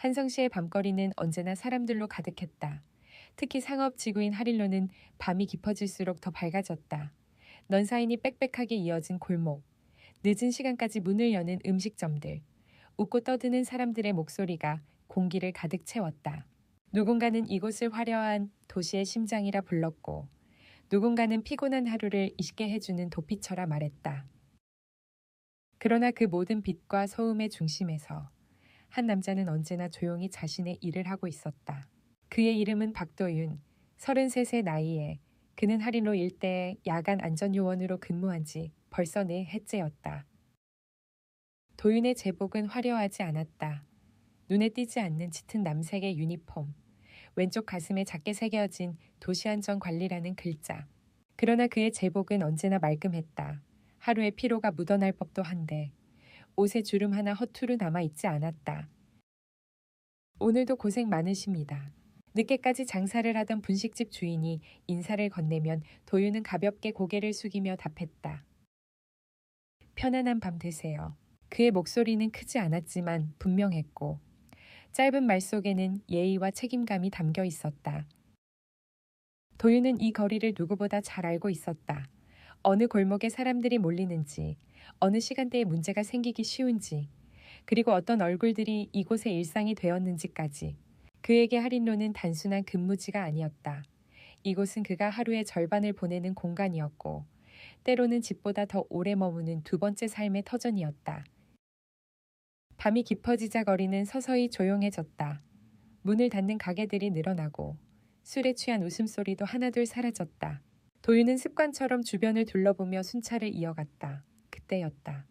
한성시의 밤거리는 언제나 사람들로 가득했다. 특히 상업지구인 하릴로는 밤이 깊어질수록 더 밝아졌다. 넌사인이 빽빽하게 이어진 골목, 늦은 시간까지 문을 여는 음식점들, 웃고 떠드는 사람들의 목소리가 공기를 가득 채웠다. 누군가는 이곳을 화려한 도시의 심장이라 불렀고, 누군가는 피곤한 하루를 잊게 해주는 도피처라 말했다. 그러나 그 모든 빛과 소음의 중심에서 한 남자는 언제나 조용히 자신의 일을 하고 있었다. 그의 이름은 박도윤, 33세 나이에 그는 하릴로 일대의 야간 안전요원으로 근무한 지 벌써 4해째였다. 도윤의 제복은 화려하지 않았다. 눈에 띄지 않는 짙은 남색의 유니폼, 왼쪽 가슴에 작게 새겨진 도시안전관리라는 글자. 그러나 그의 제복은 언제나 말끔했다. 하루의 피로가 묻어날 법도 한데 옷에 주름 하나 허투루 남아있지 않았다. 오늘도 고생 많으십니다. 늦게까지 장사를 하던 분식집 주인이 인사를 건네면 도윤은 가볍게 고개를 숙이며 답했다. 편안한 밤 되세요. 그의 목소리는 크지 않았지만 분명했고 짧은 말 속에는 예의와 책임감이 담겨 있었다. 도윤은 이 거리를 누구보다 잘 알고 있었다. 어느 골목에 사람들이 몰리는지, 어느 시간대에 문제가 생기기 쉬운지, 그리고 어떤 얼굴들이 이곳의 일상이 되었는지까지. 그에게 할인로는 단순한 근무지가 아니었다. 이곳은 그가 하루의 절반을 보내는 공간이었고, 때로는 집보다 더 오래 머무는 두 번째 삶의 터전이었다. 밤이 깊어지자 거리는 서서히 조용해졌다. 문을 닫는 가게들이 늘어나고 술에 취한 웃음소리도 하나둘 사라졌다. 도윤은 습관처럼 주변을 둘러보며 순찰을 이어갔다. 그때였다.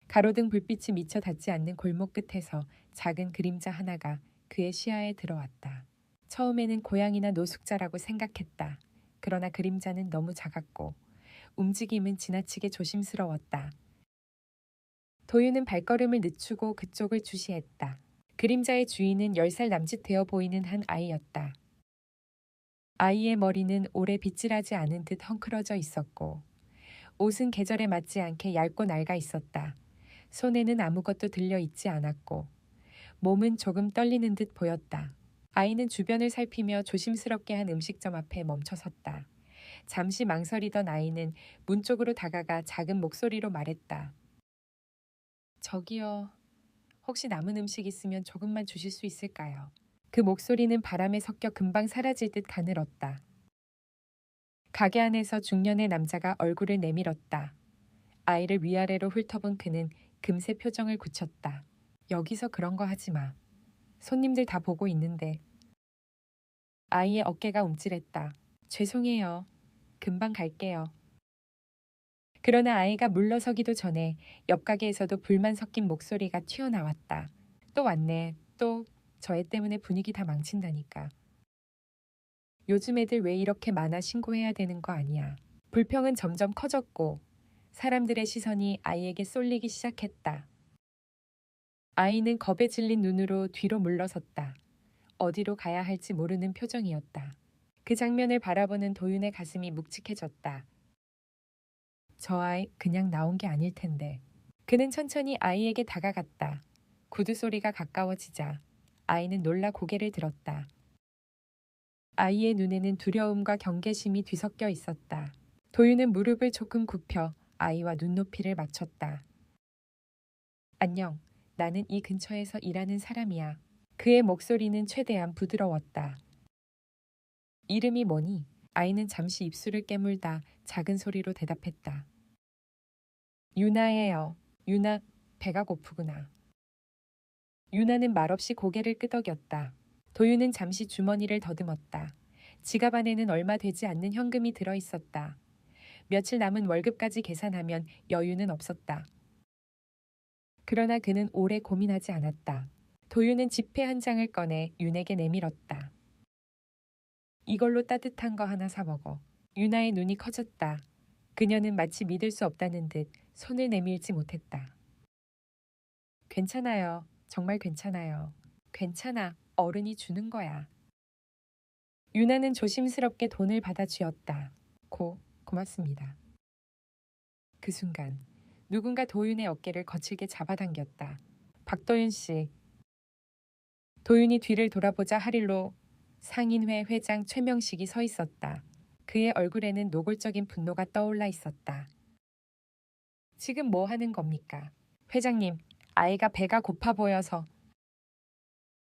가로등 불빛이 미쳐 닿지 않는 골목 끝에서 작은 그림자 하나가 그의 시야에 들어왔다. 처음에는 고양이나 노숙자라고 생각했다. 그러나 그림자는 너무 작았고 움직임은 지나치게 조심스러웠다. 도윤은 발걸음을 늦추고 그쪽을 주시했다. 그림자의 주인은 10살 남짓 되어 보이는 한 아이였다. 아이의 머리는 오래 빗질하지 않은 듯 헝클어져 있었고 옷은 계절에 맞지 않게 얇고 낡아 있었다. 손에는 아무것도 들려 있지 않았고 몸은 조금 떨리는 듯 보였다. 아이는 주변을 살피며 조심스럽게 한 음식점 앞에 멈춰섰다. 잠시 망설이던 아이는 문 쪽으로 다가가 작은 목소리로 말했다. 저기요. 혹시 남은 음식 있으면 조금만 주실 수 있을까요? 그 목소리는 바람에 섞여 금방 사라질 듯 가늘었다. 가게 안에서 중년의 남자가 얼굴을 내밀었다. 아이를 위아래로 훑어본 그는 금세 표정을 굳혔다. 여기서 그런 거 하지 마. 손님들 다 보고 있는데. 아이의 어깨가 움찔했다. 죄송해요. 금방 갈게요. 그러나 아이가 물러서기도 전에 옆 가게에서도 불만 섞인 목소리가 튀어나왔다. 또 왔네. 또 저 애 때문에 분위기 다 망친다니까. 요즘 애들 왜 이렇게 많아 신고해야 되는 거 아니야. 불평은 점점 커졌고 사람들의 시선이 아이에게 쏠리기 시작했다. 아이는 겁에 질린 눈으로 뒤로 물러섰다. 어디로 가야 할지 모르는 표정이었다. 그 장면을 바라보는 도윤의 가슴이 묵직해졌다. 저 아이 그냥 나온 게 아닐 텐데. 그는 천천히 아이에게 다가갔다. 구두 소리가 가까워지자 아이는 놀라 고개를 들었다. 아이의 눈에는 두려움과 경계심이 뒤섞여 있었다. 도윤은 무릎을 조금 굽혀 아이와 눈높이를 맞췄다. 안녕, 나는 이 근처에서 일하는 사람이야. 그의 목소리는 최대한 부드러웠다. 이름이 뭐니? 아이는 잠시 입술을 깨물다 작은 소리로 대답했다. 유나예요. 유나, 배가 고프구나. 유나는 말없이 고개를 끄덕였다. 도윤은 잠시 주머니를 더듬었다. 지갑 안에는 얼마 되지 않는 현금이 들어 있었다. 며칠 남은 월급까지 계산하면 여유는 없었다. 그러나 그는 오래 고민하지 않았다. 도윤은 지폐 한 장을 꺼내 윤에게 내밀었다. 이걸로 따뜻한 거 하나 사 먹어. 유나의 눈이 커졌다. 그녀는 마치 믿을 수 없다는 듯 손을 내밀지 못했다. 괜찮아요. 정말 괜찮아요. 괜찮아. 어른이 주는 거야. 유나는 조심스럽게 돈을 받아 쥐었다. 고맙습니다. 그 순간 누군가 도윤의 어깨를 거칠게 잡아당겼다. 박도윤 씨. 도윤이 뒤를 돌아보자 하릴로 상인회 회장 최명식이 서 있었다. 그의 얼굴에는 노골적인 분노가 떠올라 있었다. 지금 뭐 하는 겁니까? 회장님, 아이가 배가 고파 보여서.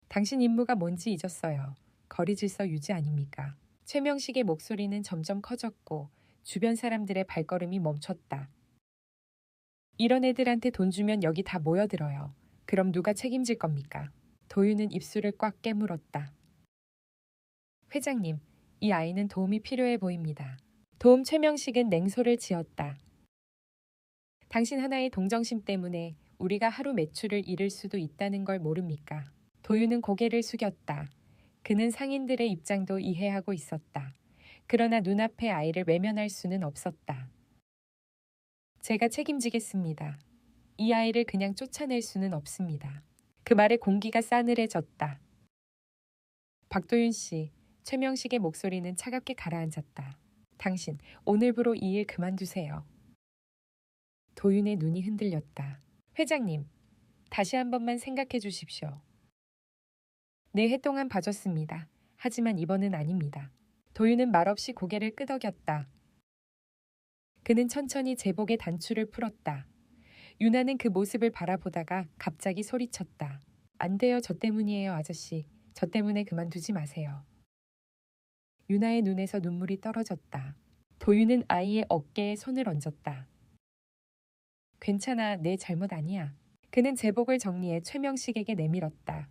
당신 임무가 뭔지 잊었어요. 거리 질서 유지 아닙니까? 최명식의 목소리는 점점 커졌고 주변 사람들의 발걸음이 멈췄다. 이런 애들한테 돈 주면 여기 다 모여들어요. 그럼 누가 책임질 겁니까? 도윤은 입술을 꽉 깨물었다. 회장님, 이 아이는 도움이 필요해 보입니다. 도움 최명식은 냉소를 지었다. 당신 하나의 동정심 때문에 우리가 하루 매출을 잃을 수도 있다는 걸 모릅니까? 도윤은 고개를 숙였다. 그는 상인들의 입장도 이해하고 있었다. 그러나 눈앞의 아이를 외면할 수는 없었다. 제가 책임지겠습니다. 이 아이를 그냥 쫓아낼 수는 없습니다. 그 말에 공기가 싸늘해졌다. 박도윤 씨, 최명식의 목소리는 차갑게 가라앉았다. 당신, 오늘부로 이 일 그만두세요. 도윤의 눈이 흔들렸다. 회장님, 다시 한 번만 생각해 주십시오. 4해 동안 봐줬습니다. 하지만 이번은 아닙니다. 도윤은 말없이 고개를 끄덕였다. 그는 천천히 제복의 단추를 풀었다. 유나는 그 모습을 바라보다가 갑자기 소리쳤다. 안 돼요. 저 때문이에요, 아저씨. 저 때문에 그만두지 마세요. 유나의 눈에서 눈물이 떨어졌다. 도윤은 아이의 어깨에 손을 얹었다. 괜찮아, 내 잘못 아니야. 그는 제복을 정리해 최명식에게 내밀었다.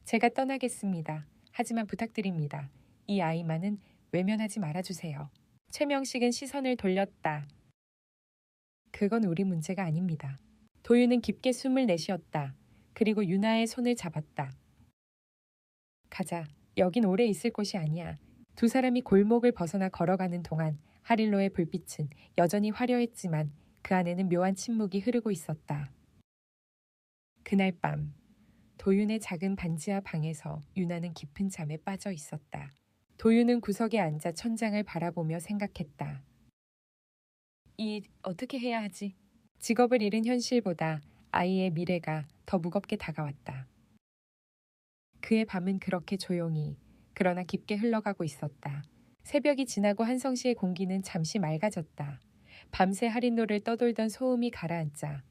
제가 떠나겠습니다. 하지만 부탁드립니다. 이 아이만은 외면하지 말아주세요. 최명식은 시선을 돌렸다. 그건 우리 문제가 아닙니다. 도윤은 깊게 숨을 내쉬었다. 그리고 유나의 손을 잡았다. 가자. 여긴 오래 있을 곳이 아니야. 두 사람이 골목을 벗어나 걸어가는 동안 하릴로의 불빛은 여전히 화려했지만 그 안에는 묘한 침묵이 흐르고 있었다. 그날 밤 도윤의 작은 반지하 방에서 유나는 깊은 잠에 빠져 있었다. 도윤은 구석에 앉아 천장을 바라보며 생각했다. 어떻게 해야 하지? 직업을 잃은 현실보다 아이의 미래가 더 무겁게 다가왔다. 그의 밤은 그렇게 조용히 그러나 깊게 흘러가고 있었다. 새벽이 지나고 한성시의 공기는 잠시 맑아졌다. 밤새 할인노를 떠돌던 소음이 가라앉자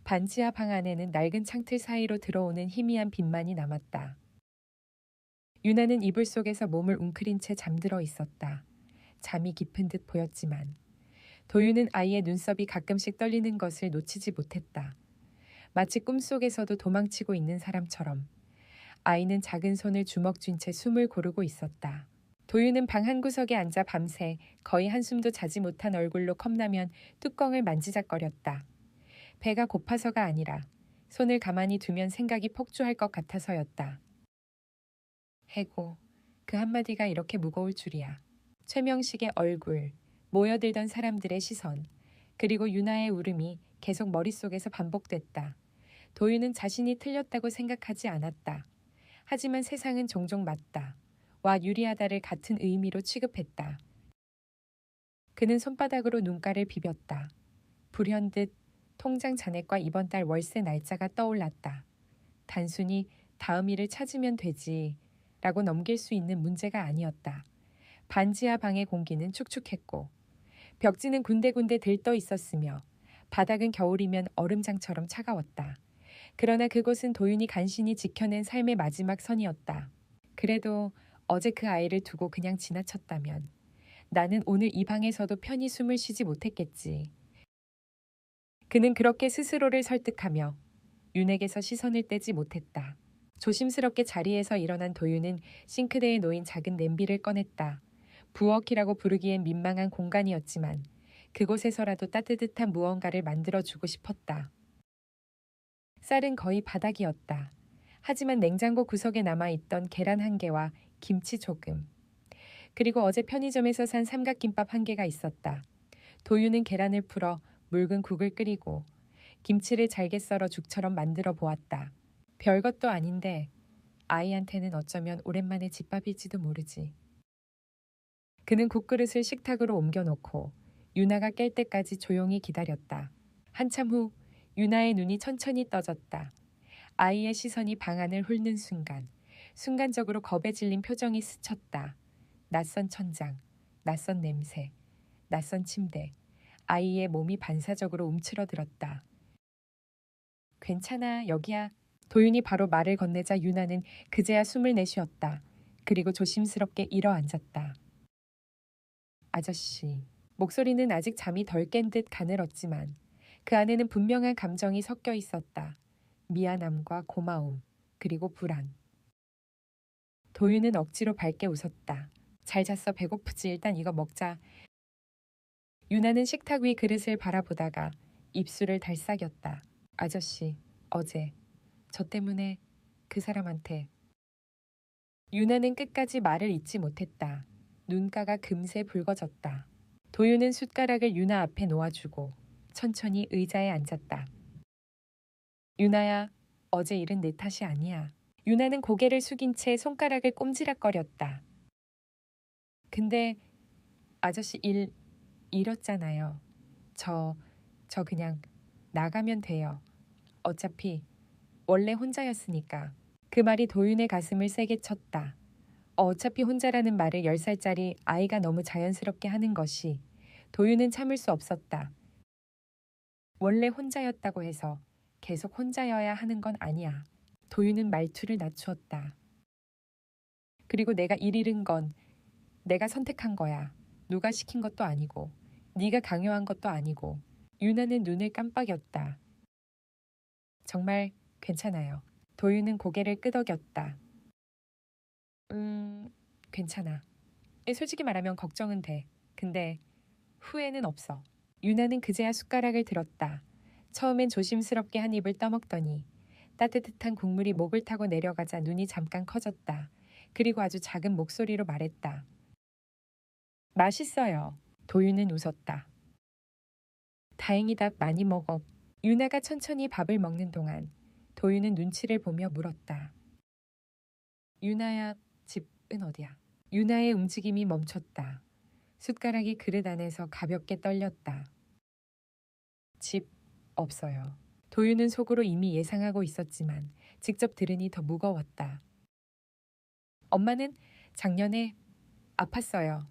반지하 방 안에는 낡은 창틀 사이로 들어오는 희미한 빛만이 남았다. 유나는 이불 속에서 몸을 웅크린 채 잠들어 있었다. 잠이 깊은 듯 보였지만 도윤은 아이의 눈썹이 가끔씩 떨리는 것을 놓치지 못했다. 마치 꿈속에서도 도망치고 있는 사람처럼 아이는 작은 손을 주먹 쥔 채 숨을 고르고 있었다. 도윤은 방 한구석에 앉아 밤새 거의 한숨도 자지 못한 얼굴로 컵라면 뚜껑을 만지작거렸다. 배가 고파서가 아니라 손을 가만히 두면 생각이 폭주할 것 같아서였다. 해고, 그 한마디가 이렇게 무거울 줄이야. 최명식의 얼굴, 모여들던 사람들의 시선, 그리고 유나의 울음이 계속 머릿속에서 반복됐다. 도윤은 자신이 틀렸다고 생각하지 않았다. 하지만 세상은 종종 맞다. 와 유리하다를 같은 의미로 취급했다. 그는 손바닥으로 눈가를 비볐다. 불현듯 통장 잔액과 이번 달 월세 날짜가 떠올랐다. 단순히 다음 일을 찾으면 되지 라고 넘길 수 있는 문제가 아니었다. 반지하 방의 공기는 축축했고 벽지는 군데군데 들떠 있었으며 바닥은 겨울이면 얼음장처럼 차가웠다. 그러나 그곳은 도윤이 간신히 지켜낸 삶의 마지막 선이었다. 그래도 어제 그 아이를 두고 그냥 지나쳤다면 나는 오늘 이 방에서도 편히 숨을 쉬지 못했겠지. 그는 그렇게 스스로를 설득하며 윤에게서 시선을 떼지 못했다. 조심스럽게 자리에서 일어난 도윤은 싱크대에 놓인 작은 냄비를 꺼냈다. 부엌이라고 부르기엔 민망한 공간이었지만 그곳에서라도 따뜻한 무언가를 만들어주고 싶었다. 쌀은 거의 바닥이었다. 하지만 냉장고 구석에 남아있던 계란 1개와 김치 조금, 그리고 어제 편의점에서 산 삼각김밥 1개가 있었다. 도윤은 계란을 풀어 묽은 국을 끓이고 김치를 잘게 썰어 죽처럼 만들어 보았다. 별것도 아닌데 아이한테는 어쩌면 오랜만에 집밥일지도 모르지. 그는 국그릇을 식탁으로 옮겨놓고 유나가 깰 때까지 조용히 기다렸다. 한참 후 유나의 눈이 천천히 떠졌다. 아이의 시선이 방 안을 훑는 순간, 순간적으로 겁에 질린 표정이 스쳤다. 낯선 천장, 낯선 냄새, 낯선 침대. 아이의 몸이 반사적으로 움츠러들었다. 괜찮아, 여기야. 도윤이 바로 말을 건네자 유나는 그제야 숨을 내쉬었다. 그리고 조심스럽게 일어앉았다. 아저씨. 목소리는 아직 잠이 덜 깬 듯 가늘었지만 그 안에는 분명한 감정이 섞여 있었다. 미안함과 고마움, 그리고 불안. 도윤은 억지로 밝게 웃었다. 잘 잤어, 배고프지? 일단 이거 먹자. 유나는 식탁 위 그릇을 바라보다가 입술을 달싹였다. 아저씨, 어제 저 때문에 그 사람한테. 유나는 끝까지 말을 잇지 못했다. 눈가가 금세 붉어졌다. 도윤은 숟가락을 유나 앞에 놓아주고 천천히 의자에 앉았다. 유나야, 어제 일은 내 탓이 아니야. 유나는 고개를 숙인 채 손가락을 꼼지락거렸다. 근데 아저씨 일 잃었잖아요. 저 그냥 나가면 돼요. 어차피 원래 혼자였으니까. 그 말이 도윤의 가슴을 세게 쳤다. 어차피 혼자라는 말을 10살짜리 아이가 너무 자연스럽게 하는 것이 도윤은 참을 수 없었다. 원래 혼자였다고 해서 계속 혼자여야 하는 건 아니야. 도윤은 말투를 낮추었다. 그리고 내가 일 잃은 건 내가 선택한 거야. 누가 시킨 것도 아니고 네가 강요한 것도 아니고. 유나는 눈을 깜빡였다. 정말 괜찮아요. 도윤은 고개를 끄덕였다. 괜찮아. 솔직히 말하면 걱정은 돼. 근데 후회는 없어. 유나는 그제야 숟가락을 들었다. 처음엔 조심스럽게 한 입을 떠먹더니 따뜻한 국물이 목을 타고 내려가자 눈이 잠깐 커졌다. 그리고 아주 작은 목소리로 말했다. 맛있어요. 도윤은 웃었다. 다행이다. 많이 먹어. 유나가 천천히 밥을 먹는 동안 도윤은 눈치를 보며 물었다. 유나야, 집은 어디야? 유나의 움직임이 멈췄다. 숟가락이 그릇 안에서 가볍게 떨렸다. 집 없어요. 도윤은 속으로 이미 예상하고 있었지만 직접 들으니 더 무거웠다. 엄마는 작년에 아팠어요.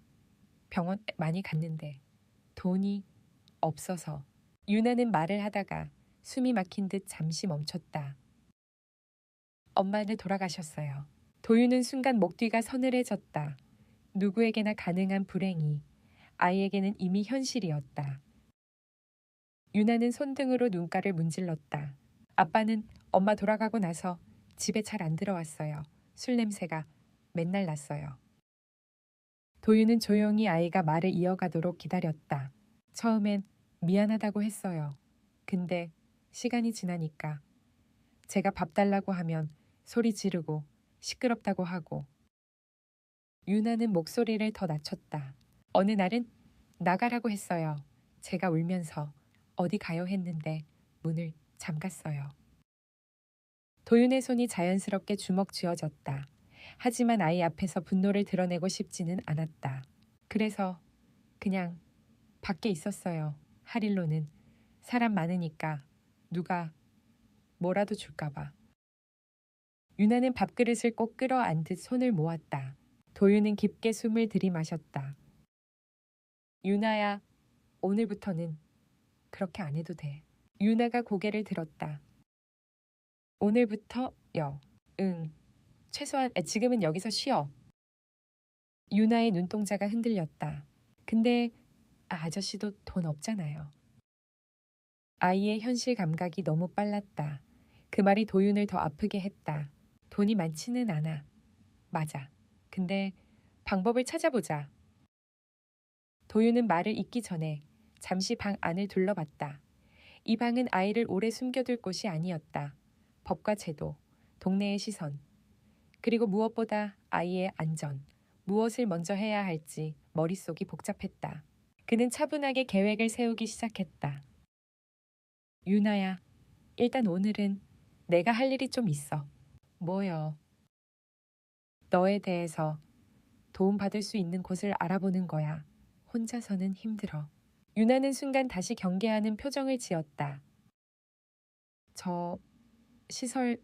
병원 많이 갔는데 돈이 없어서. 유나는 말을 하다가 숨이 막힌 듯 잠시 멈췄다. 엄마는 돌아가셨어요. 도윤은 순간 목 뒤가 서늘해졌다. 누구에게나 가능한 불행이 아이에게는 이미 현실이었다. 유나는 손등으로 눈가를 문질렀다. 아빠는 엄마 돌아가고 나서 집에 잘 안 들어왔어요. 술 냄새가 맨날 났어요. 도윤은 조용히 아이가 말을 이어가도록 기다렸다. 처음엔 미안하다고 했어요. 근데 시간이 지나니까 제가 밥 달라고 하면 소리 지르고 시끄럽다고 하고. 유나는 목소리를 더 낮췄다. 어느 날은 나가라고 했어요. 제가 울면서 어디 가요 했는데 문을 잠갔어요. 도윤의 손이 자연스럽게 주먹 쥐어졌다. 하지만 아이 앞에서 분노를 드러내고 싶지는 않았다. 그래서 그냥 밖에 있었어요. 하릴로는 사람 많으니까 누가 뭐라도 줄까봐. 유나는 밥그릇을 꼭 끌어안듯 손을 모았다. 도윤은 깊게 숨을 들이마셨다. 유나야, 오늘부터는 그렇게 안 해도 돼. 유나가 고개를 들었다. 오늘부터요. 응. 최소한 지금은 여기서 쉬어. 유나의 눈동자가 흔들렸다. 근데 아저씨도 돈 없잖아요. 아이의 현실 감각이 너무 빨랐다. 그 말이 도윤을 더 아프게 했다. 돈이 많지는 않아. 맞아. 근데 방법을 찾아보자. 도윤은 말을 잇기 전에 잠시 방 안을 둘러봤다. 이 방은 아이를 오래 숨겨둘 곳이 아니었다. 법과 제도, 동네의 시선, 그리고 무엇보다 아이의 안전, 무엇을 먼저 해야 할지 머릿속이 복잡했다. 그는 차분하게 계획을 세우기 시작했다. 유나야, 일단 오늘은 내가 할 일이 좀 있어. 뭐요? 너에 대해서 도움받을 수 있는 곳을 알아보는 거야. 혼자서는 힘들어. 유나는 순간 다시 경계하는 표정을 지었다. 저 시설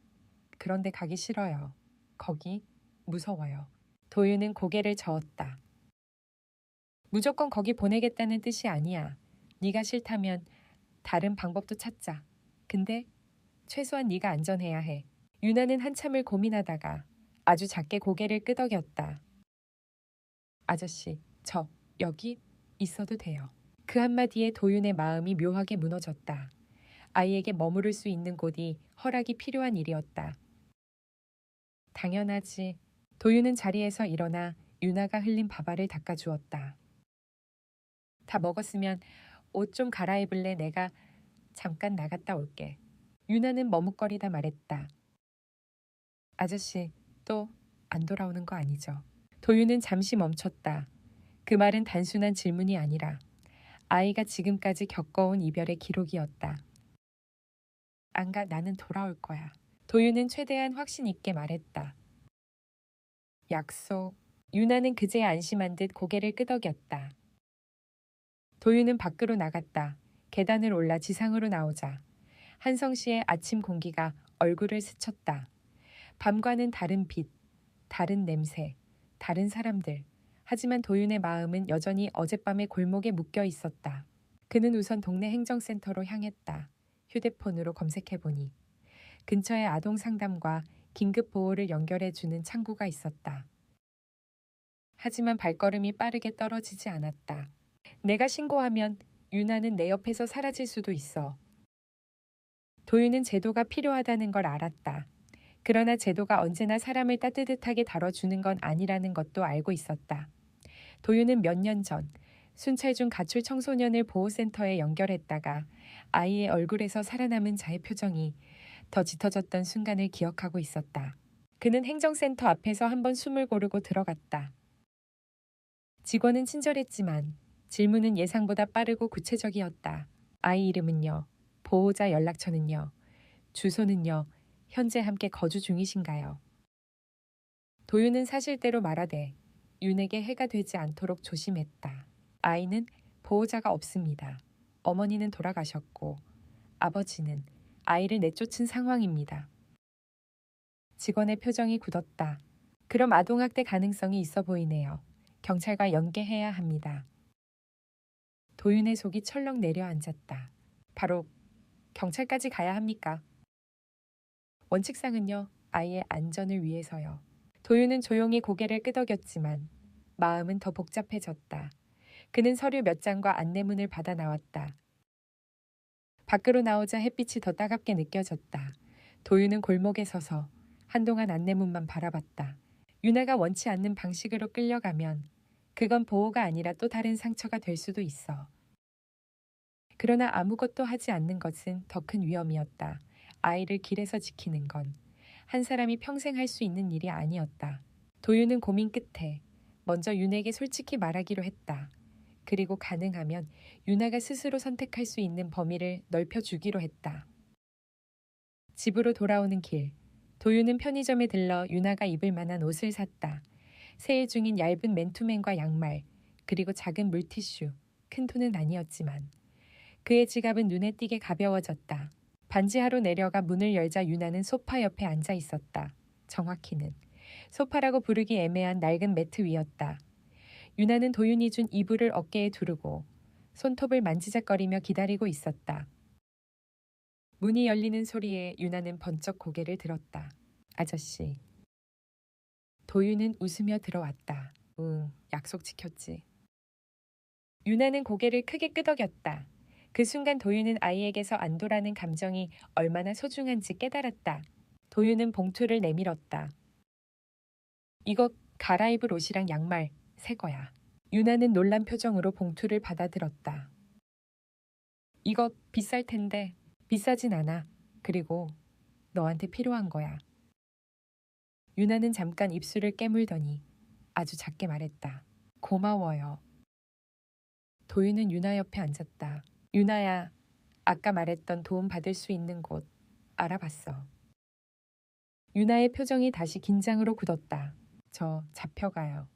그런데 가기 싫어요. 거기 무서워요. 도윤은 고개를 저었다. 무조건 거기 보내겠다는 뜻이 아니야. 네가 싫다면 다른 방법도 찾자. 근데 최소한 네가 안전해야 해. 유나는 한참을 고민하다가 아주 작게 고개를 끄덕였다. 아저씨, 저 여기 있어도 돼요. 그 한마디에 도윤의 마음이 묘하게 무너졌다. 아이에게 머무를 수 있는 곳이 허락이 필요한 일이었다. 당연하지. 도윤은 자리에서 일어나 유나가 흘린 밥알을 닦아주었다. 다 먹었으면 옷 좀 갈아입을래. 내가 잠깐 나갔다 올게. 유나는 머뭇거리다 말했다. 아저씨, 또 안 돌아오는 거 아니죠? 도윤은 잠시 멈췄다. 그 말은 단순한 질문이 아니라 아이가 지금까지 겪어온 이별의 기록이었다. 안 가, 나는 돌아올 거야. 도윤은 최대한 확신 있게 말했다. 약속. 유나는 그제야 안심한 듯 고개를 끄덕였다. 도윤은 밖으로 나갔다. 계단을 올라 지상으로 나오자 한성시의 아침 공기가 얼굴을 스쳤다. 밤과는 다른 빛, 다른 냄새, 다른 사람들. 하지만 도윤의 마음은 여전히 어젯밤의 골목에 묶여 있었다. 그는 우선 동네 행정센터로 향했다. 휴대폰으로 검색해보니 근처에 아동 상담과 긴급 보호를 연결해주는 창구가 있었다. 하지만 발걸음이 빠르게 떨어지지 않았다. 내가 신고하면 유나는 내 옆에서 사라질 수도 있어. 도윤은 제도가 필요하다는 걸 알았다. 그러나 제도가 언제나 사람을 따뜻하게 다뤄주는 건 아니라는 것도 알고 있었다. 도윤은 몇 년 전 순찰 중 가출 청소년을 보호센터에 연결했다가 아이의 얼굴에서 살아남은 자의 표정이 더 짙어졌던 순간을 기억하고 있었다. 그는 행정센터 앞에서 한번 숨을 고르고 들어갔다. 직원은 친절했지만 질문은 예상보다 빠르고 구체적이었다. 아이 이름은요? 보호자 연락처는요? 주소는요? 현재 함께 거주 중이신가요? 도윤은 사실대로 말하되 윤에게 해가 되지 않도록 조심했다. 아이는 보호자가 없습니다. 어머니는 돌아가셨고 아버지는 아이를 내쫓은 상황입니다. 직원의 표정이 굳었다. 그럼 아동학대 가능성이 있어 보이네요. 경찰과 연계해야 합니다. 도윤의 속이 철렁 내려앉았다. 바로 경찰까지 가야 합니까? 원칙상은요. 아이의 안전을 위해서요. 도윤은 조용히 고개를 끄덕였지만 마음은 더 복잡해졌다. 그는 서류 몇 장과 안내문을 받아 나왔다. 밖으로 나오자 햇빛이 더 따갑게 느껴졌다. 도윤은 골목에 서서 한동안 안내문만 바라봤다. 유나가 원치 않는 방식으로 끌려가면 그건 보호가 아니라 또 다른 상처가 될 수도 있어. 그러나 아무것도 하지 않는 것은 더 큰 위험이었다. 아이를 길에서 지키는 건 한 사람이 평생 할 수 있는 일이 아니었다. 도윤은 고민 끝에 먼저 윤에게 솔직히 말하기로 했다. 그리고 가능하면 유나가 스스로 선택할 수 있는 범위를 넓혀주기로 했다. 집으로 돌아오는 길, 도윤은 편의점에 들러 유나가 입을 만한 옷을 샀다. 세일 중인 얇은 맨투맨과 양말, 그리고 작은 물티슈, 큰 돈은 아니었지만 그의 지갑은 눈에 띄게 가벼워졌다. 반지하로 내려가 문을 열자 유나는 소파 옆에 앉아 있었다. 정확히는 소파라고 부르기 애매한 낡은 매트 위였다. 유나는 도윤이 준 이불을 어깨에 두르고 손톱을 만지작거리며 기다리고 있었다. 문이 열리는 소리에 유나는 번쩍 고개를 들었다. 아저씨. 도윤은 웃으며 들어왔다. 응, 약속 지켰지. 유나는 고개를 크게 끄덕였다. 그 순간 도윤은 아이에게서 안도라는 감정이 얼마나 소중한지 깨달았다. 도윤은 봉투를 내밀었다. 이거 갈아입을 옷이랑 양말 새 거야. 유나는 놀란 표정으로 봉투를 받아들었다. 이거 비쌀 텐데. 비싸진 않아. 그리고 너한테 필요한 거야. 유나는 잠깐 입술을 깨물더니 아주 작게 말했다. 고마워요. 도윤은 유나 옆에 앉았다. 유나야, 아까 말했던 도움 받을 수 있는 곳 알아봤어. 유나의 표정이 다시 긴장으로 굳었다. 저 잡혀가요.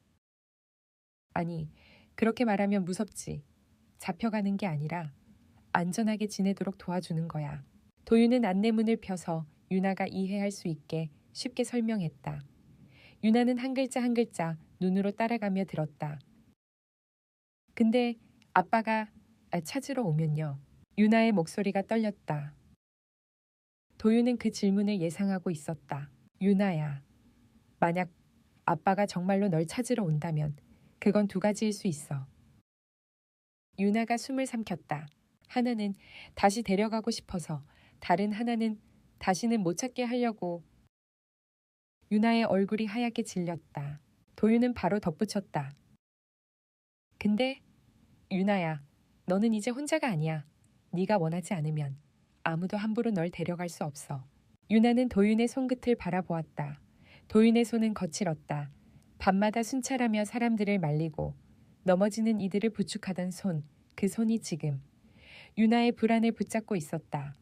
아니, 그렇게 말하면 무섭지. 잡혀가는 게 아니라 안전하게 지내도록 도와주는 거야. 도윤은 안내문을 펴서 유나가 이해할 수 있게 쉽게 설명했다. 유나는 한 글자 한 글자 눈으로 따라가며 들었다. 근데 아빠가 찾으러 오면요. 유나의 목소리가 떨렸다. 도윤은 그 질문을 예상하고 있었다. 유나야, 만약 아빠가 정말로 널 찾으러 온다면 그건 두 가지일 수 있어. 유나가 숨을 삼켰다. 하나는 다시 데려가고 싶어서, 다른 하나는 다시는 못 찾게 하려고. 유나의 얼굴이 하얗게 질렸다. 도윤은 바로 덧붙였다. 근데 유나야, 너는 이제 혼자가 아니야. 네가 원하지 않으면 아무도 함부로 널 데려갈 수 없어. 유나는 도윤의 손끝을 바라보았다. 도윤의 손은 거칠었다. 밤마다 순찰하며 사람들을 말리고 넘어지는 이들을 부축하던 손, 그 손이 지금 유나의 불안을 붙잡고 있었다.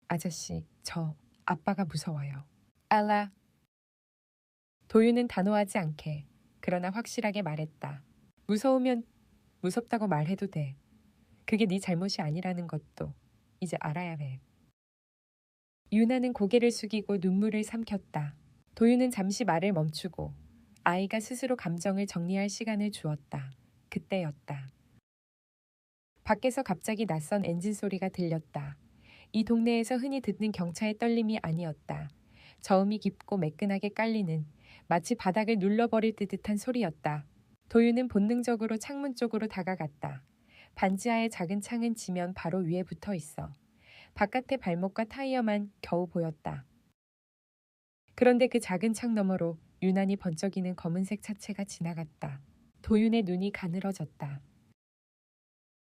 아저씨, 저 아빠가 무서워요. 알라. 도윤은 단호하지 않게 그러나 확실하게 말했다. 무서우면 무섭다고 말해도 돼. 그게 네 잘못이 아니라는 것도 이제 알아야 해. 유나는 고개를 숙이고 눈물을 삼켰다. 도윤은 잠시 말을 멈추고 아이가 스스로 감정을 정리할 시간을 주었다. 그때였다. 밖에서 갑자기 낯선 엔진 소리가 들렸다. 이 동네에서 흔히 듣는 경차의 떨림이 아니었다. 저음이 깊고 매끈하게 깔리는 마치 바닥을 눌러버릴 듯한 소리였다. 도윤은 본능적으로 창문 쪽으로 다가갔다. 반지하의 작은 창은 지면 바로 위에 붙어 있어. 바깥의 발목과 타이어만 겨우 보였다. 그런데 그 작은 창 너머로 유난히 번쩍이는 검은색 차체가 지나갔다. 도윤의 눈이 가늘어졌다.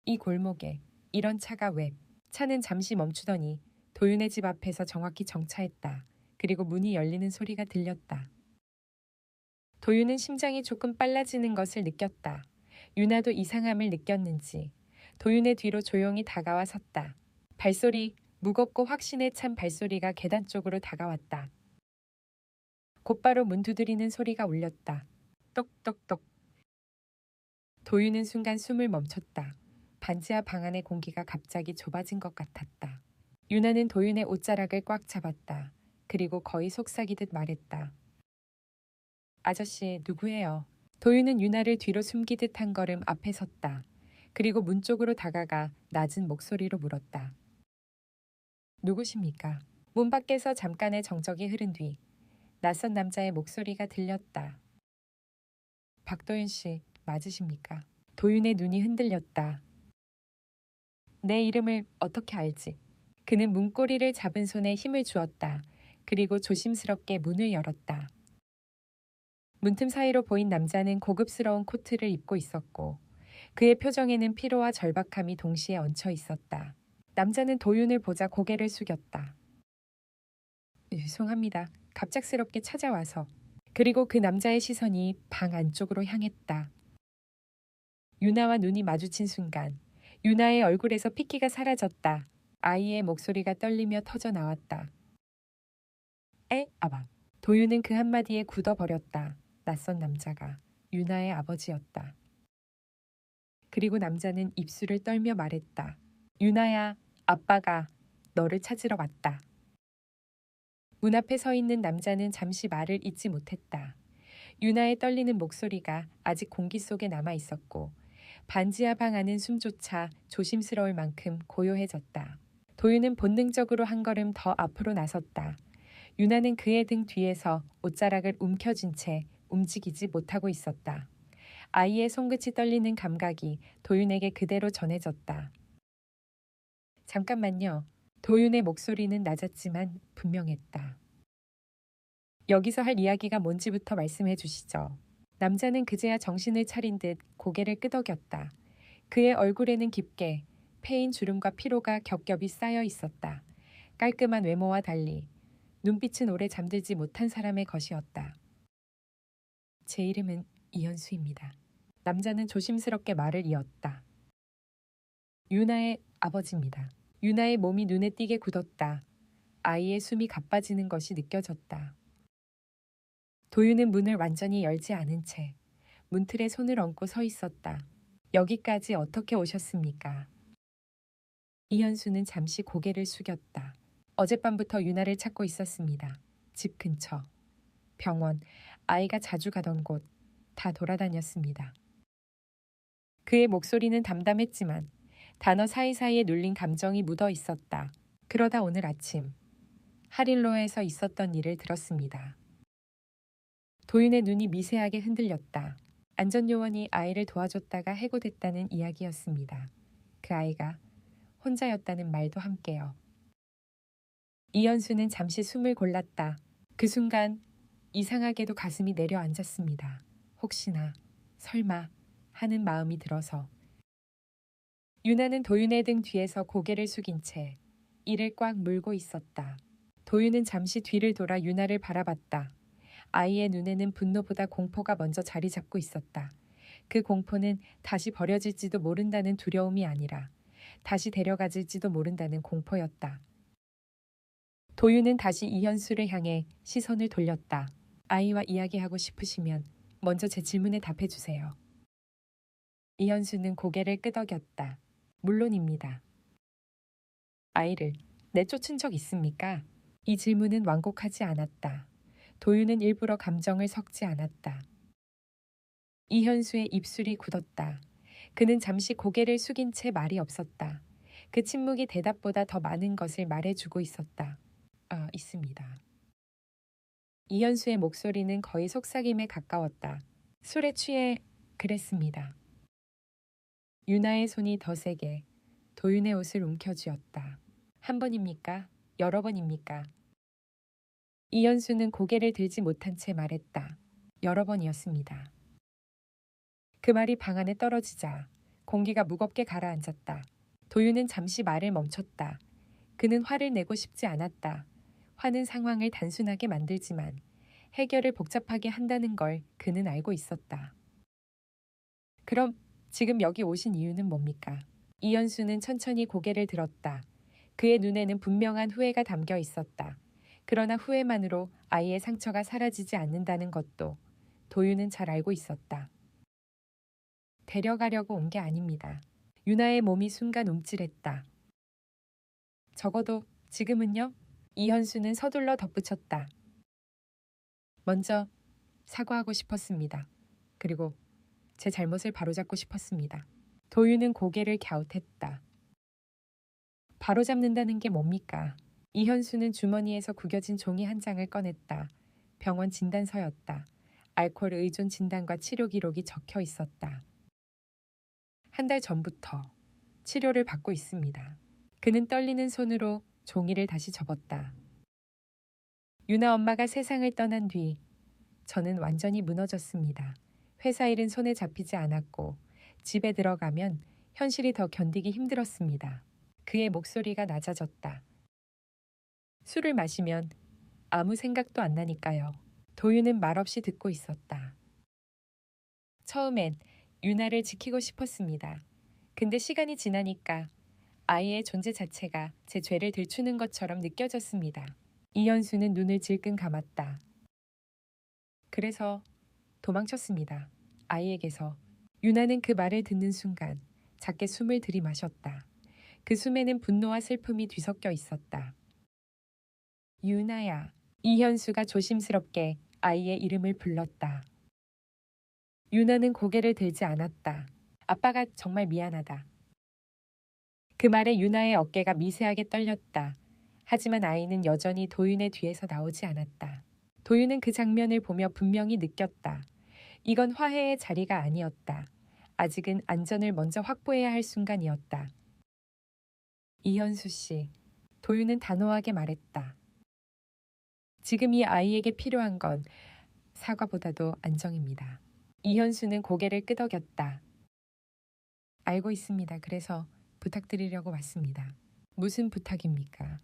이 골목에 이런 차가 왜? 차는 잠시 멈추더니 도윤의 집 앞에서 정확히 정차했다. 그리고 문이 열리는 소리가 들렸다. 도윤은 심장이 조금 빨라지는 것을 느꼈다. 유나도 이상함을 느꼈는지 도윤의 뒤로 조용히 다가와 섰다. 발소리, 무겁고 확신에 찬 발소리가 계단 쪽으로 다가왔다. 곧바로 문 두드리는 소리가 울렸다. 똑똑똑. 도윤은 순간 숨을 멈췄다. 반지하 방 안의 공기가 갑자기 좁아진 것 같았다. 유나는 도윤의 옷자락을 꽉 잡았다. 그리고 거의 속삭이듯 말했다. 아저씨, 누구예요? 도윤은 유나를 뒤로 숨기듯 한 걸음 앞에 섰다. 그리고 문 쪽으로 다가가 낮은 목소리로 물었다. 누구십니까? 문 밖에서 잠깐의 정적이 흐른 뒤 낯선 남자의 목소리가 들렸다. 박도윤 씨, 맞으십니까? 도윤의 눈이 흔들렸다. 내 이름을 어떻게 알지? 그는 문고리를 잡은 손에 힘을 주었다. 그리고 조심스럽게 문을 열었다. 문틈 사이로 보인 남자는 고급스러운 코트를 입고 있었고 그의 표정에는 피로와 절박함이 동시에 얹혀 있었다. 남자는 도윤을 보자 고개를 숙였다. 죄송합니다. 갑작스럽게 찾아와서. 그리고 그 남자의 시선이 방 안쪽으로 향했다. 유나와 눈이 마주친 순간 유나의 얼굴에서 피키가 사라졌다. 아이의 목소리가 떨리며 터져 나왔다. 아바. 도윤은 그 한마디에 굳어버렸다. 낯선 남자가 유나의 아버지였다. 그리고 남자는 입술을 떨며 말했다. 유나야, 아빠가 너를 찾으러 왔다. 문 앞에 서 있는 남자는 잠시 말을 잇지 못했다. 유나의 떨리는 목소리가 아직 공기 속에 남아 있었고 반지하 방 안은 숨조차 조심스러울 만큼 고요해졌다. 도윤은 본능적으로 한 걸음 더 앞으로 나섰다. 유나는 그의 등 뒤에서 옷자락을 움켜쥔 채 움직이지 못하고 있었다. 아이의 손끝이 떨리는 감각이 도윤에게 그대로 전해졌다. 잠깐만요. 도윤의 목소리는 낮았지만 분명했다. 여기서 할 이야기가 뭔지부터 말씀해 주시죠. 남자는 그제야 정신을 차린 듯 고개를 끄덕였다. 그의 얼굴에는 깊게 패인 주름과 피로가 겹겹이 쌓여 있었다. 깔끔한 외모와 달리 눈빛은 오래 잠들지 못한 사람의 것이었다. 제 이름은 이현수입니다. 남자는 조심스럽게 말을 이었다. 유나의 아버지입니다. 유나의 몸이 눈에 띄게 굳었다. 아이의 숨이 가빠지는 것이 느껴졌다. 도윤은 문을 완전히 열지 않은 채 문틀에 손을 얹고 서 있었다. 여기까지 어떻게 오셨습니까? 이현수는 잠시 고개를 숙였다. 어젯밤부터 유나를 찾고 있었습니다. 집 근처, 병원, 아이가 자주 가던 곳 다 돌아다녔습니다. 그의 목소리는 담담했지만 단어 사이사이에 눌린 감정이 묻어 있었다. 그러다 오늘 아침 하릴로에서 있었던 일을 들었습니다. 도윤의 눈이 미세하게 흔들렸다. 안전요원이 아이를 도와줬다가 해고됐다는 이야기였습니다. 그 아이가 혼자였다는 말도 함께요. 이현수는 잠시 숨을 골랐다. 그 순간 이상하게도 가슴이 내려앉았습니다. 혹시나, 설마 하는 마음이 들어서. 유나는 도윤의 등 뒤에서 고개를 숙인 채 이를 꽉 물고 있었다. 도윤은 잠시 뒤를 돌아 유나를 바라봤다. 아이의 눈에는 분노보다 공포가 먼저 자리 잡고 있었다. 그 공포는 다시 버려질지도 모른다는 두려움이 아니라 다시 데려가질지도 모른다는 공포였다. 도윤은 다시 이현수를 향해 시선을 돌렸다. 아이와 이야기하고 싶으시면 먼저 제 질문에 답해주세요. 이현수는 고개를 끄덕였다. 물론입니다. 아이를 내쫓은 적 있습니까? 이 질문은 완곡하지 않았다. 도윤은 일부러 감정을 섞지 않았다. 이현수의 입술이 굳었다. 그는 잠시 고개를 숙인 채 말이 없었다. 그 침묵이 대답보다 더 많은 것을 말해주고 있었다. 있습니다. 이현수의 목소리는 거의 속삭임에 가까웠다. 술에 취해 그랬습니다. 유나의 손이 더 세게 도윤의 옷을 움켜쥐었다. 한 번입니까? 여러 번입니까? 이현수는 고개를 들지 못한 채 말했다. 여러 번이었습니다. 그 말이 방 안에 떨어지자 공기가 무겁게 가라앉았다. 도윤은 잠시 말을 멈췄다. 그는 화를 내고 싶지 않았다. 화는 상황을 단순하게 만들지만 해결을 복잡하게 한다는 걸 그는 알고 있었다. 그럼 지금 여기 오신 이유는 뭡니까? 이현수는 천천히 고개를 들었다. 그의 눈에는 분명한 후회가 담겨 있었다. 그러나 후회만으로 아이의 상처가 사라지지 않는다는 것도 도윤은 잘 알고 있었다. 데려가려고 온 게 아닙니다. 유나의 몸이 순간 움찔했다. 적어도 지금은요? 이현수는 서둘러 덧붙였다. 먼저 사과하고 싶었습니다. 그리고 제 잘못을 바로잡고 싶었습니다. 도윤은 고개를 갸웃했다. 바로잡는다는 게 뭡니까? 이현수는 주머니에서 구겨진 종이 한 장을 꺼냈다. 병원 진단서였다. 알코올 의존 진단과 치료 기록이 적혀 있었다. 한 달 전부터 치료를 받고 있습니다. 그는 떨리는 손으로 종이를 다시 접었다. 유나 엄마가 세상을 떠난 뒤 저는 완전히 무너졌습니다. 회사 일은 손에 잡히지 않았고 집에 들어가면 현실이 더 견디기 힘들었습니다. 그의 목소리가 낮아졌다. 술을 마시면 아무 생각도 안 나니까요. 도윤은 말없이 듣고 있었다. 처음엔 유나를 지키고 싶었습니다. 근데 시간이 지나니까 아이의 존재 자체가 제 죄를 들추는 것처럼 느껴졌습니다. 이현수는 눈을 질끈 감았다. 그래서 도망쳤습니다. 아이에게서. 유나는 그 말을 듣는 순간 작게 숨을 들이마셨다. 그 숨에는 분노와 슬픔이 뒤섞여 있었다. 유나야. 이현수가 조심스럽게 아이의 이름을 불렀다. 유나는 고개를 들지 않았다. 아빠가 정말 미안하다. 그 말에 유나의 어깨가 미세하게 떨렸다. 하지만 아이는 여전히 도윤의 뒤에서 나오지 않았다. 도윤은 그 장면을 보며 분명히 느꼈다. 이건 화해의 자리가 아니었다. 아직은 안전을 먼저 확보해야 할 순간이었다. 이현수 씨, 도윤은 단호하게 말했다. 지금 이 아이에게 필요한 건 사과보다도 안정입니다. 이현수는 고개를 끄덕였다. 알고 있습니다. 그래서 부탁드리려고 왔습니다. 무슨 부탁입니까?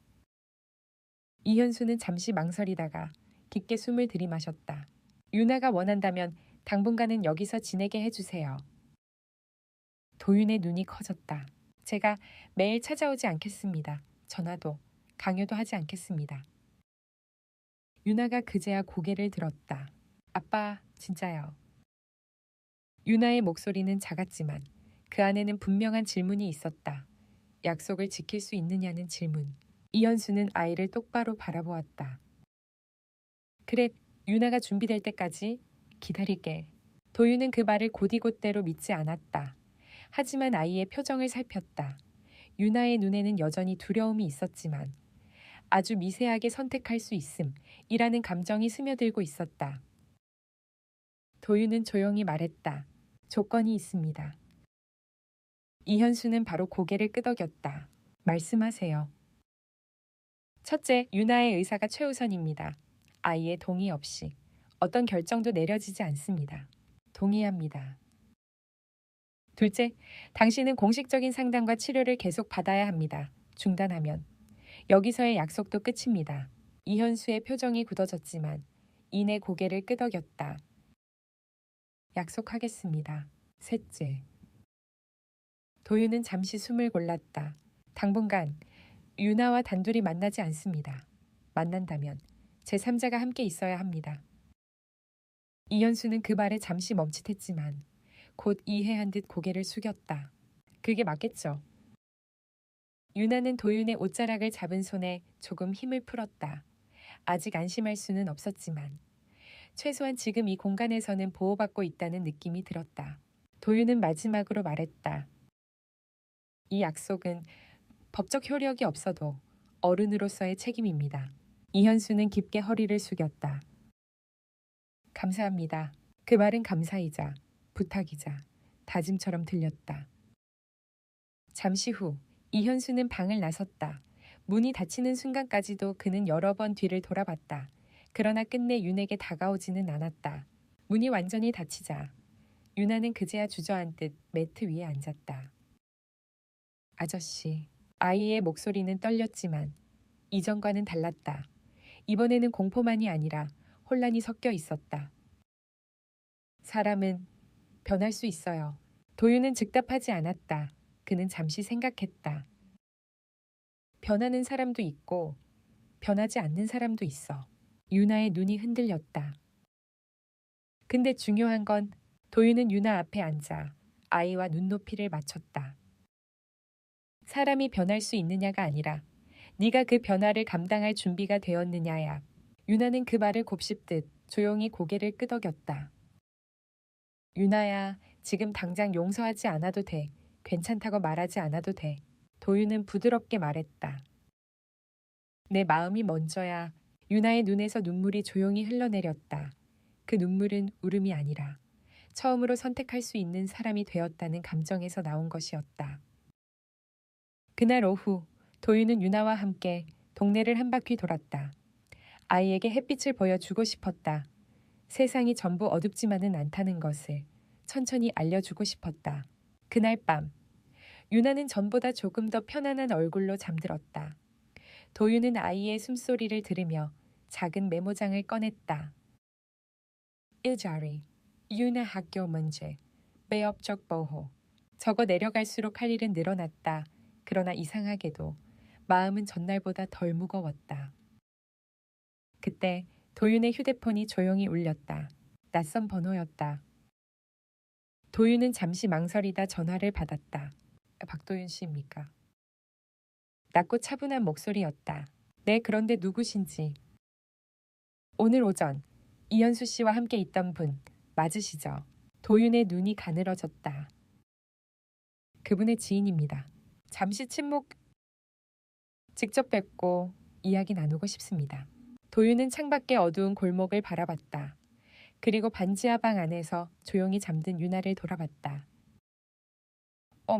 이현수는 잠시 망설이다가 깊게 숨을 들이마셨다. 유나가 원한다면 당분간은 여기서 지내게 해주세요. 도윤의 눈이 커졌다. 제가 매일 찾아오지 않겠습니다. 전화도, 강요도 하지 않겠습니다. 유나가 그제야 고개를 들었다. 아빠, 진짜요. 유나의 목소리는 작았지만 그 안에는 분명한 질문이 있었다. 약속을 지킬 수 있느냐는 질문. 이현수는 아이를 똑바로 바라보았다. 그래, 유나가 준비될 때까지 기다릴게. 도윤은 그 말을 곧이곧대로 믿지 않았다. 하지만 아이의 표정을 살폈다. 유나의 눈에는 여전히 두려움이 있었지만 아주 미세하게 선택할 수 있음이라는 감정이 스며들고 있었다. 도윤은 조용히 말했다. 조건이 있습니다. 이현수는 바로 고개를 끄덕였다. 말씀하세요. 첫째, 유나의 의사가 최우선입니다. 아이의 동의 없이 어떤 결정도 내려지지 않습니다. 동의합니다. 둘째, 당신은 공식적인 상담과 치료를 계속 받아야 합니다. 중단하면 여기서의 약속도 끝입니다. 이현수의 표정이 굳어졌지만 이내 고개를 끄덕였다. 약속하겠습니다. 셋째. 도윤은 잠시 숨을 골랐다. 당분간 유나와 단둘이 만나지 않습니다. 만난다면 제3자가 함께 있어야 합니다. 이현수는 그 말에 잠시 멈칫했지만 곧 이해한 듯 고개를 숙였다. 그게 맞겠죠. 유나는 도윤의 옷자락을 잡은 손에 조금 힘을 풀었다. 아직 안심할 수는 없었지만 최소한 지금 이 공간에서는 보호받고 있다는 느낌이 들었다. 도윤은 마지막으로 말했다. 이 약속은 법적 효력이 없어도 어른으로서의 책임입니다. 이현수는 깊게 허리를 숙였다. 감사합니다. 그 말은 감사이자 부탁이자 다짐처럼 들렸다. 잠시 후 이현수는 방을 나섰다. 문이 닫히는 순간까지도 그는 여러 번 뒤를 돌아봤다. 그러나 끝내 윤에게 다가오지는 않았다. 문이 완전히 닫히자 유나는 그제야 주저앉듯 매트 위에 앉았다. 아저씨. 아이의 목소리는 떨렸지만 이전과는 달랐다. 이번에는 공포만이 아니라 혼란이 섞여 있었다. 사람은 변할 수 있어요. 도윤은 즉답하지 않았다. 그는 잠시 생각했다. 변하는 사람도 있고 변하지 않는 사람도 있어. 유나의 눈이 흔들렸다. 근데 중요한 건 도윤은 유나 앞에 앉아 아이와 눈높이를 맞췄다. 사람이 변할 수 있느냐가 아니라 네가 그 변화를 감당할 준비가 되었느냐야. 유나는 그 말을 곱씹듯 조용히 고개를 끄덕였다. 유나야, 지금 당장 용서하지 않아도 돼. 괜찮다고 말하지 않아도 돼. 도윤은 부드럽게 말했다. 내 마음이 먼저야. 유나의 눈에서 눈물이 조용히 흘러내렸다. 그 눈물은 울음이 아니라 처음으로 선택할 수 있는 사람이 되었다는 감정에서 나온 것이었다. 그날 오후 도윤은 유나와 함께 동네를 한 바퀴 돌았다. 아이에게 햇빛을 보여주고 싶었다. 세상이 전부 어둡지만은 않다는 것을 천천히 알려주고 싶었다. 그날 밤 유나는 전보다 조금 더 편안한 얼굴로 잠들었다. 도윤은 아이의 숨소리를 들으며 작은 메모장을 꺼냈다. 일자리, 유나 학교 문제, 매업적 보호. 적어 내려갈수록 할 일은 늘어났다. 그러나 이상하게도 마음은 전날보다 덜 무거웠다. 그때 도윤의 휴대폰이 조용히 울렸다. 낯선 번호였다. 도윤은 잠시 망설이다 전화를 받았다. 박도윤 씨입니까? 낮고 차분한 목소리였다. 네, 그런데 누구신지. 오늘 오전 이현수 씨와 함께 있던 분 맞으시죠? 도윤의 눈이 가늘어졌다. 그분의 지인입니다. 잠시 침묵. 직접 뵙고 이야기 나누고 싶습니다. 도윤은 창밖의 어두운 골목을 바라봤다. 그리고 반지하 방 안에서 조용히 잠든 유나를 돌아봤다.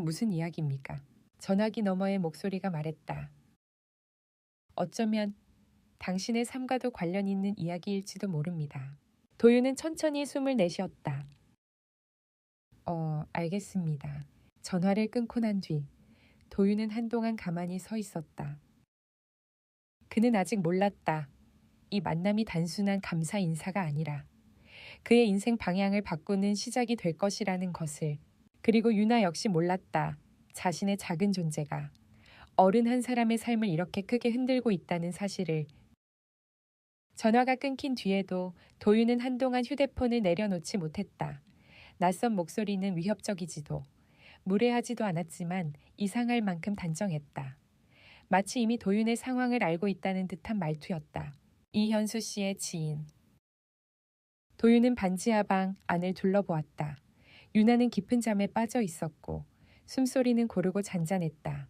무슨 이야기입니까? 전화기 너머의 목소리가 말했다. 어쩌면 당신의 삶과도 관련 있는 이야기일지도 모릅니다. 도윤은 천천히 숨을 내쉬었다. 알겠습니다. 전화를 끊고 난 뒤 도윤은 한동안 가만히 서 있었다. 그는 아직 몰랐다. 이 만남이 단순한 감사 인사가 아니라 그의 인생 방향을 바꾸는 시작이 될 것이라는 것을. 그리고 유나 역시 몰랐다. 자신의 작은 존재가 어른 한 사람의 삶을 이렇게 크게 흔들고 있다는 사실을. 전화가 끊긴 뒤에도 도윤은 한동안 휴대폰을 내려놓지 못했다. 낯선 목소리는 위협적이지도 무례하지도 않았지만 이상할 만큼 단정했다. 마치 이미 도윤의 상황을 알고 있다는 듯한 말투였다. 이현수 씨의 지인. 도윤은 반지하방 안을 둘러보았다. 유나는 깊은 잠에 빠져 있었고 숨소리는 고르고 잔잔했다.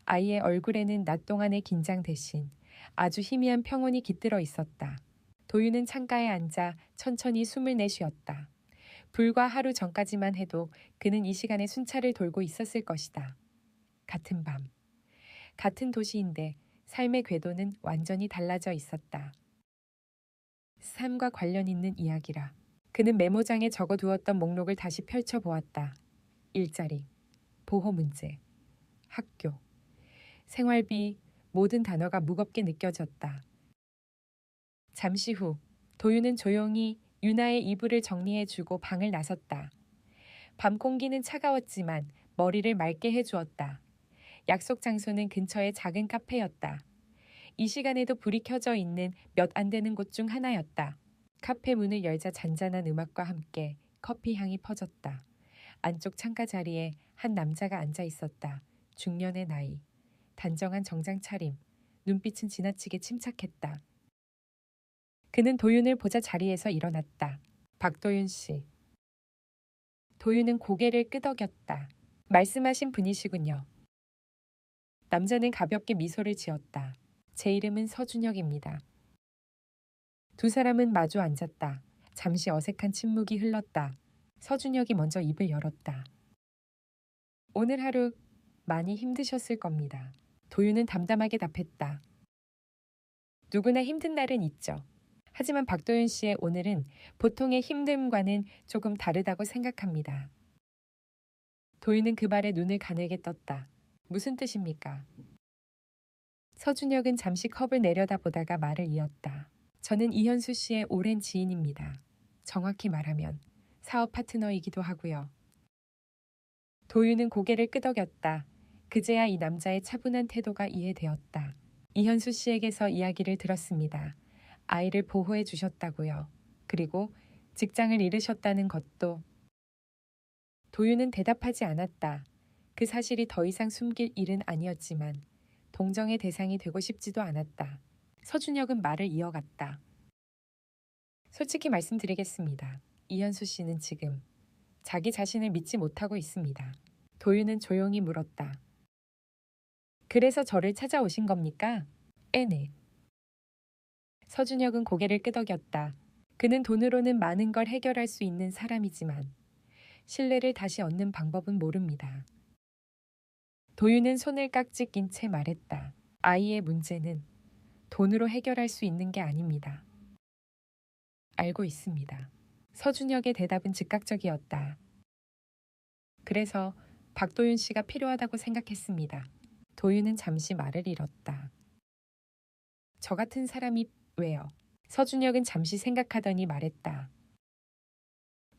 아이의 얼굴에는 낮 동안의 긴장 대신 아주 희미한 평온이 깃들어 있었다. 도윤은 창가에 앉아 천천히 숨을 내쉬었다. 불과 하루 전까지만 해도 그는 이 시간에 순찰을 돌고 있었을 것이다. 같은 밤, 같은 도시인데 삶의 궤도는 완전히 달라져 있었다. 삶과 관련 있는 이야기라. 그는 메모장에 적어두었던 목록을 다시 펼쳐보았다. 일자리, 보호 문제, 학교, 생활비, 모든 단어가 무겁게 느껴졌다. 잠시 후 도윤은 조용히 유나의 이불을 정리해주고 방을 나섰다. 밤 공기는 차가웠지만 머리를 맑게 해주었다. 약속 장소는 근처의 작은 카페였다. 이 시간에도 불이 켜져 있는 몇 안 되는 곳 중 하나였다. 카페 문을 열자 잔잔한 음악과 함께 커피 향이 퍼졌다. 안쪽 창가 자리에 한 남자가 앉아 있었다. 중년의 나이, 단정한 정장 차림, 눈빛은 지나치게 침착했다. 그는 도윤을 보자 자리에서 일어났다. 박도윤 씨. 도윤은 고개를 끄덕였다. 말씀하신 분이시군요. 남자는 가볍게 미소를 지었다. 제 이름은 서준혁입니다. 두 사람은 마주 앉았다. 잠시 어색한 침묵이 흘렀다. 서준혁이 먼저 입을 열었다. 오늘 하루 많이 힘드셨을 겁니다. 도윤은 담담하게 답했다. 누구나 힘든 날은 있죠. 하지만 박도윤 씨의 오늘은 보통의 힘듦과는 조금 다르다고 생각합니다. 도윤은 그 말에 눈을 가늘게 떴다. 무슨 뜻입니까? 서준혁은 잠시 컵을 내려다보다가 말을 이었다. 저는 이현수 씨의 오랜 지인입니다. 정확히 말하면 사업 파트너이기도 하고요. 도윤은 고개를 끄덕였다. 그제야 이 남자의 차분한 태도가 이해되었다. 이현수 씨에게서 이야기를 들었습니다. 아이를 보호해 주셨다고요. 그리고 직장을 잃으셨다는 것도. 도윤은 대답하지 않았다. 그 사실이 더 이상 숨길 일은 아니었지만 동정의 대상이 되고 싶지도 않았다. 서준혁은 말을 이어갔다. 솔직히 말씀드리겠습니다. 이현수 씨는 지금 자기 자신을 믿지 못하고 있습니다. 도윤은 조용히 물었다. 그래서 저를 찾아오신 겁니까? 네. 서준혁은 고개를 끄덕였다. 그는 돈으로는 많은 걸 해결할 수 있는 사람이지만 신뢰를 다시 얻는 방법은 모릅니다. 도윤은 손을 깍지 낀 채 말했다. 아이의 문제는 돈으로 해결할 수 있는 게 아닙니다. 알고 있습니다. 서준혁의 대답은 즉각적이었다. 그래서 박도윤 씨가 필요하다고 생각했습니다. 도윤은 잠시 말을 잃었다. 저 같은 사람이 왜요? 서준혁은 잠시 생각하더니 말했다.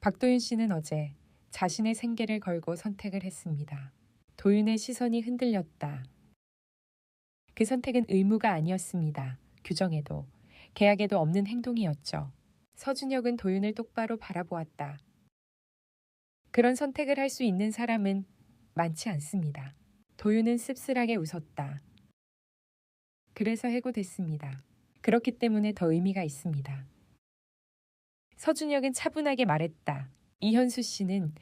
박도윤 씨는 어제 자신의 생계를 걸고 선택을 했습니다. 도윤의 시선이 흔들렸다. 그 선택은 의무가 아니었습니다. 규정에도 계약에도 없는 행동이었죠. 서준혁은 도윤을 똑바로 바라보았다. 그런 선택을 할 수 있는 사람은 많지 않습니다. 도윤은 씁쓸하게 웃었다. 그래서 해고됐습니다. 그렇기 때문에 더 의미가 있습니다. 서준혁은 차분하게 말했다. 이현수 씨는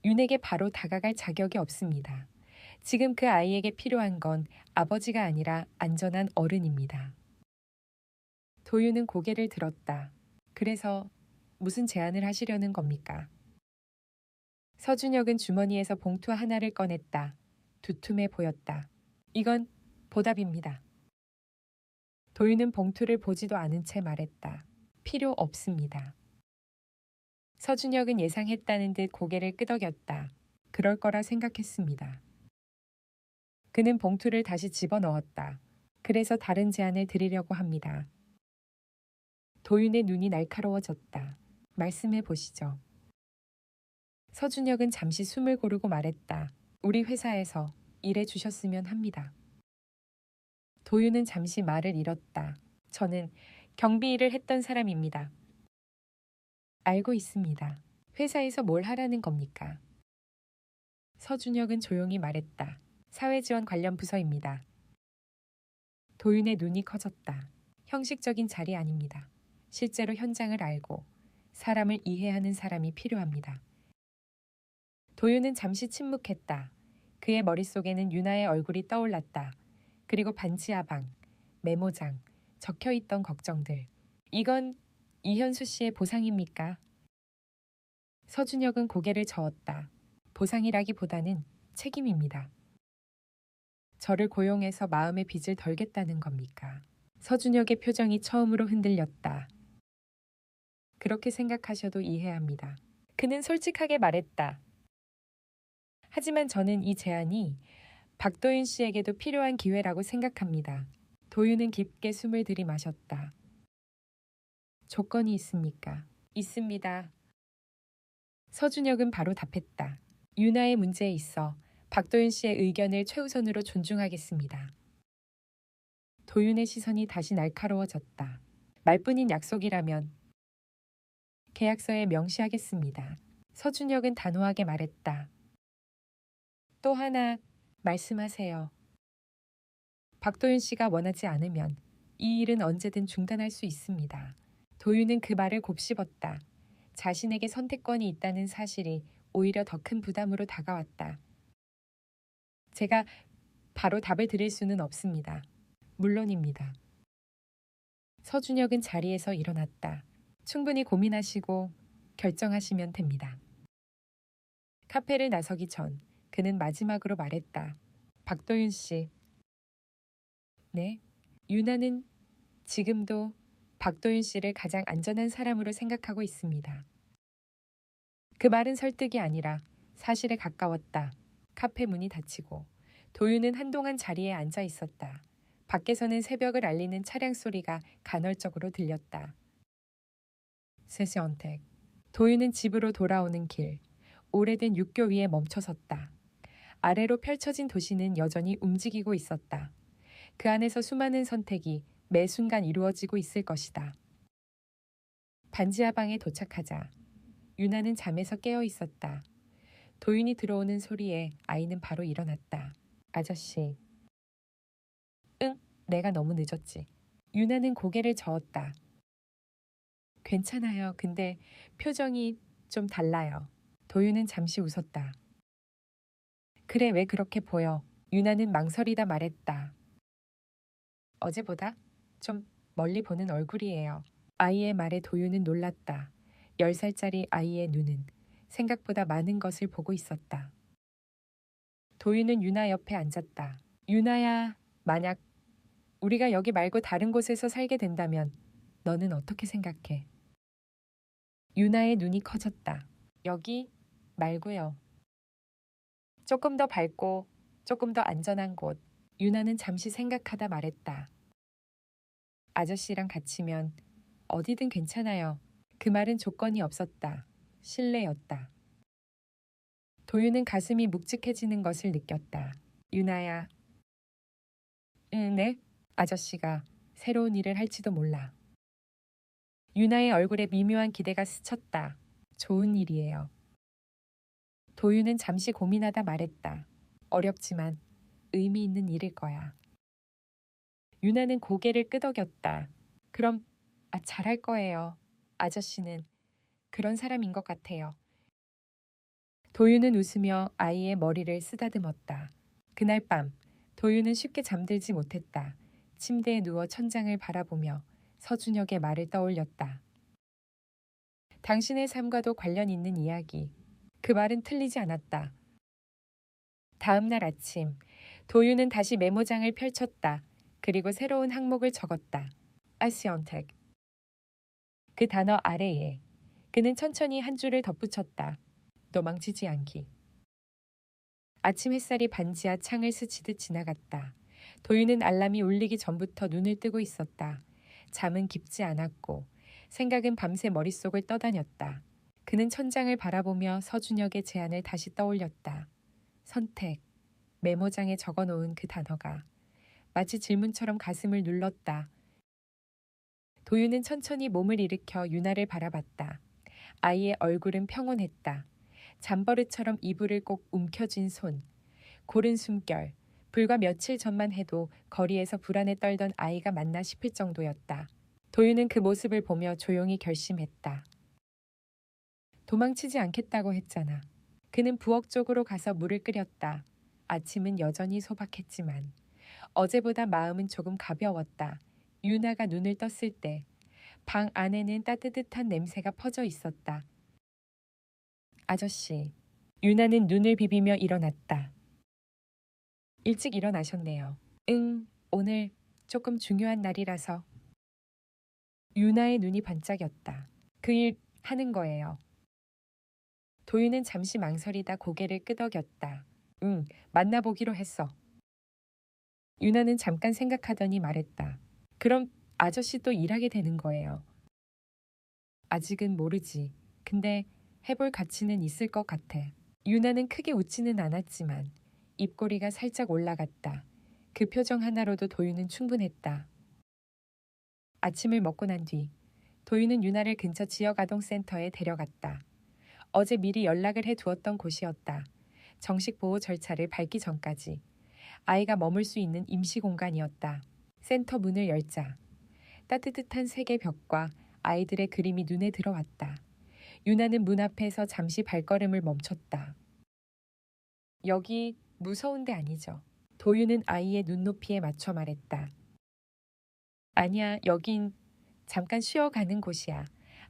윤에게 바로 다가갈 자격이 없습니다. 지금 그 아이에게 필요한 건 아버지가 아니라 안전한 어른입니다. 도윤은 고개를 들었다. 그래서 무슨 제안을 하시려는 겁니까? 서준혁은 주머니에서 봉투 하나를 꺼냈다. 두툼해 보였다. 이건 보답입니다. 도윤은 봉투를 보지도 않은 채 말했다. 필요 없습니다. 서준혁은 예상했다는 듯 고개를 끄덕였다. 그럴 거라 생각했습니다. 그는 봉투를 다시 집어넣었다. 그래서 다른 제안을 드리려고 합니다. 도윤의 눈이 날카로워졌다. 말씀해 보시죠. 서준혁은 잠시 숨을 고르고 말했다. 우리 회사에서 일해 주셨으면 합니다. 도윤은 잠시 말을 잃었다. 저는 경비 일을 했던 사람입니다. 알고 있습니다. 회사에서 뭘 하라는 겁니까? 서준혁은 조용히 말했다. 사회지원 관련 부서입니다. 도윤의 눈이 커졌다. 형식적인 자리 아닙니다. 실제로 현장을 알고 사람을 이해하는 사람이 필요합니다. 도윤은 잠시 침묵했다. 그의 머릿속에는 유나의 얼굴이 떠올랐다. 그리고 반지하방, 메모장, 적혀있던 걱정들. 이건 이현수 씨의 보상입니까? 서준혁은 고개를 저었다. 보상이라기보다는 책임입니다. 저를 고용해서 마음의 빚을 덜겠다는 겁니까? 서준혁의 표정이 처음으로 흔들렸다. 그렇게 생각하셔도 이해합니다. 그는 솔직하게 말했다. 하지만 저는 이 제안이 박도윤 씨에게도 필요한 기회라고 생각합니다. 도윤은 깊게 숨을 들이마셨다. 조건이 있습니까? 있습니다. 서준혁은 바로 답했다. 유나의 문제에 있어 박도윤 씨의 의견을 최우선으로 존중하겠습니다. 도윤의 시선이 다시 날카로워졌다. 말뿐인 약속이라면 계약서에 명시하겠습니다. 서준혁은 단호하게 말했다. 또 하나 말씀하세요. 박도윤 씨가 원하지 않으면 이 일은 언제든 중단할 수 있습니다. 도윤은 그 말을 곱씹었다. 자신에게 선택권이 있다는 사실이 오히려 더 큰 부담으로 다가왔다. 제가 바로 답을 드릴 수는 없습니다. 물론입니다. 서준혁은 자리에서 일어났다. 충분히 고민하시고 결정하시면 됩니다. 카페를 나서기 전 그는 마지막으로 말했다. 박도윤 씨. 네, 유나는 지금도 박도윤 씨를 가장 안전한 사람으로 생각하고 있습니다. 그 말은 설득이 아니라 사실에 가까웠다. 카페 문이 닫히고 도윤은 한동안 자리에 앉아 있었다. 밖에서는 새벽을 알리는 차량 소리가 간헐적으로 들렸다. 세시언택. 도윤은 집으로 돌아오는 길. 오래된 육교 위에 멈춰섰다. 아래로 펼쳐진 도시는 여전히 움직이고 있었다. 그 안에서 수많은 선택이 매 순간 이루어지고 있을 것이다. 반지하방에 도착하자 유나는 잠에서 깨어 있었다. 도윤이 들어오는 소리에 아이는 바로 일어났다. 아저씨. 응, 내가 너무 늦었지. 유나는 고개를 저었다. 괜찮아요. 근데 표정이 좀 달라요. 도윤은 잠시 웃었다. 그래, 왜 그렇게 보여? 유나는 망설이다 말했다. 어제보다 좀 멀리 보는 얼굴이에요. 아이의 말에 도윤은 놀랐다. 10살짜리 아이의 눈은 생각보다 많은 것을 보고 있었다. 도윤은 유나 옆에 앉았다. 유나야, 만약 우리가 여기 말고 다른 곳에서 살게 된다면 너는 어떻게 생각해? 유나의 눈이 커졌다. 여기 말고요. 조금 더 밝고 조금 더 안전한 곳. 유나는 잠시 생각하다 말했다. 아저씨랑 같이면 어디든 괜찮아요. 그 말은 조건이 없었다. 신뢰였다. 도윤은 가슴이 묵직해지는 것을 느꼈다. 유나야. 네? 아저씨가 새로운 일을 할지도 몰라. 유나의 얼굴에 미묘한 기대가 스쳤다. 좋은 일이에요. 도윤은 잠시 고민하다 말했다. 어렵지만 의미 있는 일일 거야. 유나는 고개를 끄덕였다. 그럼 잘할 거예요. 아저씨는 그런 사람인 것 같아요. 도윤은 웃으며 아이의 머리를 쓰다듬었다. 그날 밤 도윤은 쉽게 잠들지 못했다. 침대에 누워 천장을 바라보며 서준혁의 말을 떠올렸다. 당신의 삶과도 관련 있는 이야기. 그 말은 틀리지 않았다. 다음 날 아침 도윤은 다시 메모장을 펼쳤다. 그리고 새로운 항목을 적었다. 아시언텍. 그 단어 아래에 그는 천천히 한 줄을 덧붙였다. 도망치지 않기. 아침 햇살이 반지하 창을 스치듯 지나갔다. 도윤은 알람이 울리기 전부터 눈을 뜨고 있었다. 잠은 깊지 않았고 생각은 밤새 머릿속을 떠다녔다. 그는 천장을 바라보며 서준혁의 제안을 다시 떠올렸다. 선택. 메모장에 적어놓은 그 단어가 마치 질문처럼 가슴을 눌렀다. 도윤은 천천히 몸을 일으켜 유나를 바라봤다. 아이의 얼굴은 평온했다. 잠버릇처럼 이불을 꼭 움켜쥔 손, 고른 숨결, 불과 며칠 전만 해도 거리에서 불안에 떨던 아이가 맞나 싶을 정도였다. 도윤은 그 모습을 보며 조용히 결심했다. 도망치지 않겠다고 했잖아. 그는 부엌 쪽으로 가서 물을 끓였다. 아침은 여전히 소박했지만 어제보다 마음은 조금 가벼웠다. 유나가 눈을 떴을 때 방 안에는 따뜻한 냄새가 퍼져 있었다. 아저씨. 유나는 눈을 비비며 일어났다. 일찍 일어나셨네요. 응, 오늘 조금 중요한 날이라서. 유나의 눈이 반짝였다. 그 일 하는 거예요. 도윤은 잠시 망설이다 고개를 끄덕였다. 응, 만나보기로 했어. 유나는 잠깐 생각하더니 말했다. 그럼 아저씨 또 일하게 되는 거예요. 아직은 모르지. 근데 해볼 가치는 있을 것 같아. 유나는 크게 웃지는 않았지만 입꼬리가 살짝 올라갔다. 그 표정 하나로도 도윤은 충분했다. 아침을 먹고 난 뒤 도윤은 유나를 근처 지역아동센터에 데려갔다. 어제 미리 연락을 해두었던 곳이었다. 정식 보호 절차를 밟기 전까지 아이가 머물 수 있는 임시 공간이었다. 센터 문을 열자 따뜻한 색의 벽과 아이들의 그림이 눈에 들어왔다. 유나는 문 앞에서 잠시 발걸음을 멈췄다. 여기 무서운 데 아니죠? 도윤은 아이의 눈높이에 맞춰 말했다. 아니야, 여긴 잠깐 쉬어가는 곳이야.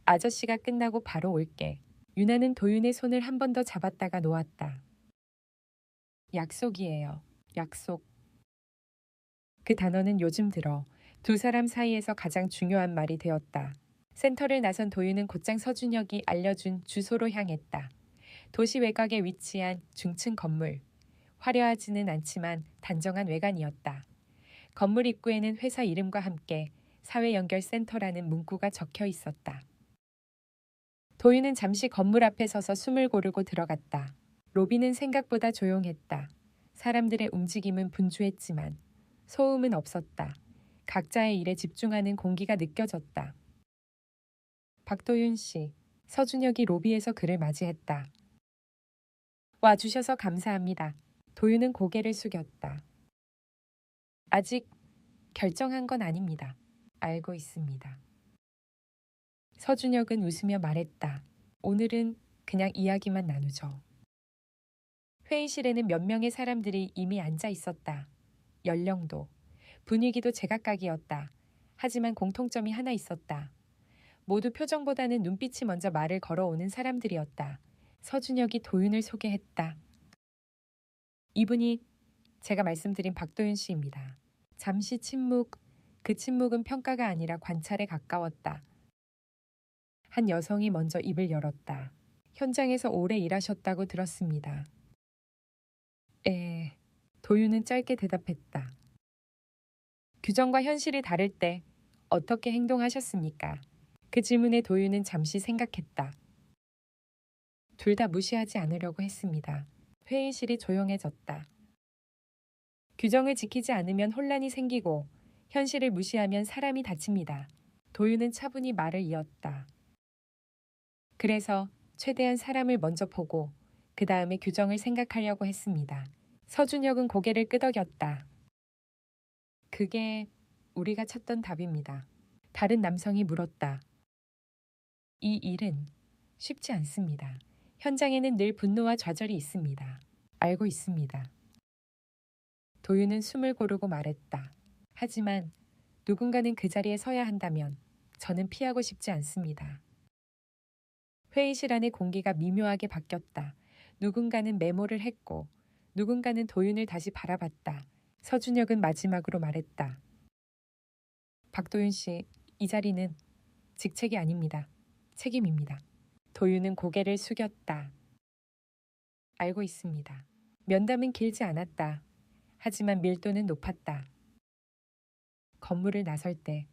아저씨가 끝나고 바로 올게. 유나는 도윤의 손을 한 번 더 잡았다가 놓았다. 약속이에요. 약속. 그 단어는 요즘 들어 두 사람 사이에서 가장 중요한 말이 되었다. 센터를 나선 도윤은 곧장 서준혁이 알려준 주소로 향했다. 도시 외곽에 위치한 중층 건물. 화려하지는 않지만 단정한 외관이었다. 건물 입구에는 회사 이름과 함께 사회연결센터라는 문구가 적혀 있었다. 도윤은 잠시 건물 앞에 서서 숨을 고르고 들어갔다. 로비는 생각보다 조용했다. 사람들의 움직임은 분주했지만 소음은 없었다. 각자의 일에 집중하는 공기가 느껴졌다. 박도윤 씨, 서준혁이 로비에서 그를 맞이했다. 와주셔서 감사합니다. 도윤은 고개를 숙였다. 아직 결정한 건 아닙니다. 알고 있습니다. 서준혁은 웃으며 말했다. 오늘은 그냥 이야기만 나누죠. 회의실에는 몇 명의 사람들이 이미 앉아 있었다. 연령도, 분위기도 제각각이었다. 하지만 공통점이 하나 있었다. 모두 표정보다는 눈빛이 먼저 말을 걸어오는 사람들이었다. 서준혁이 도윤을 소개했다. 이분이 제가 말씀드린 박도윤 씨입니다. 잠시 침묵, 그 침묵은 평가가 아니라 관찰에 가까웠다. 한 여성이 먼저 입을 열었다. 현장에서 오래 일하셨다고 들었습니다. 도윤은 짧게 대답했다. 규정과 현실이 다를 때 어떻게 행동하셨습니까? 그 질문에 도윤은 잠시 생각했다. 둘 다 무시하지 않으려고 했습니다. 회의실이 조용해졌다. 규정을 지키지 않으면 혼란이 생기고 현실을 무시하면 사람이 다칩니다. 도윤은 차분히 말을 이었다. 그래서 최대한 사람을 먼저 보고 그 다음에 규정을 생각하려고 했습니다. 서준혁은 고개를 끄덕였다. 그게 우리가 찾던 답입니다. 다른 남성이 물었다. 이 일은 쉽지 않습니다. 현장에는 늘 분노와 좌절이 있습니다. 알고 있습니다. 도윤은 숨을 고르고 말했다. 하지만 누군가는 그 자리에 서야 한다면 저는 피하고 싶지 않습니다. 회의실 안의 공기가 미묘하게 바뀌었다. 누군가는 메모를 했고 누군가는 도윤을 다시 바라봤다. 서준혁은 마지막으로 말했다. 박도윤 씨, 이 자리는 직책이 아닙니다. 책임입니다. 도윤은 고개를 숙였다. 알고 있습니다. 면담은 길지 않았다. 하지만 밀도는 높았다. 건물을 나설 때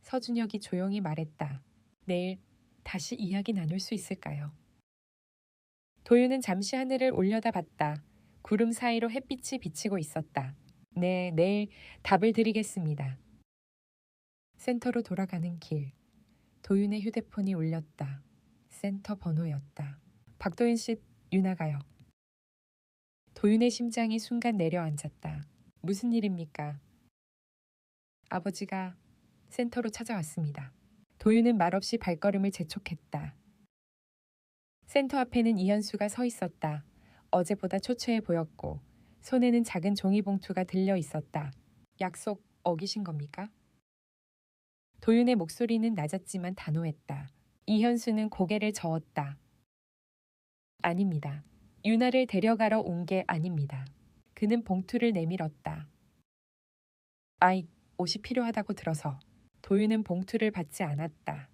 서준혁이 조용히 말했다. 내일 다시 이야기 나눌 수 있을까요? 도윤은 잠시 하늘을 올려다봤다. 구름 사이로 햇빛이 비치고 있었다. 네, 내일 답을 드리겠습니다. 센터로 돌아가는 길. 도윤의 휴대폰이 울렸다. 센터 번호였다. 박도윤 씨, 유나가요. 도윤의 심장이 순간 내려앉았다. 무슨 일입니까? 아버지가 센터로 찾아왔습니다. 도윤은 말없이 발걸음을 재촉했다. 센터 앞에는 이현수가 서 있었다. 어제보다 초췌해 보였고 손에는 작은 종이봉투가 들려 있었다. 약속 어기신 겁니까? 도윤의 목소리는 낮았지만 단호했다. 이현수는 고개를 저었다. 아닙니다. 유나를 데려가러 온 게 아닙니다. 그는 봉투를 내밀었다. 아이, 옷이 필요하다고 들어서. 도윤은 봉투를 받지 않았다.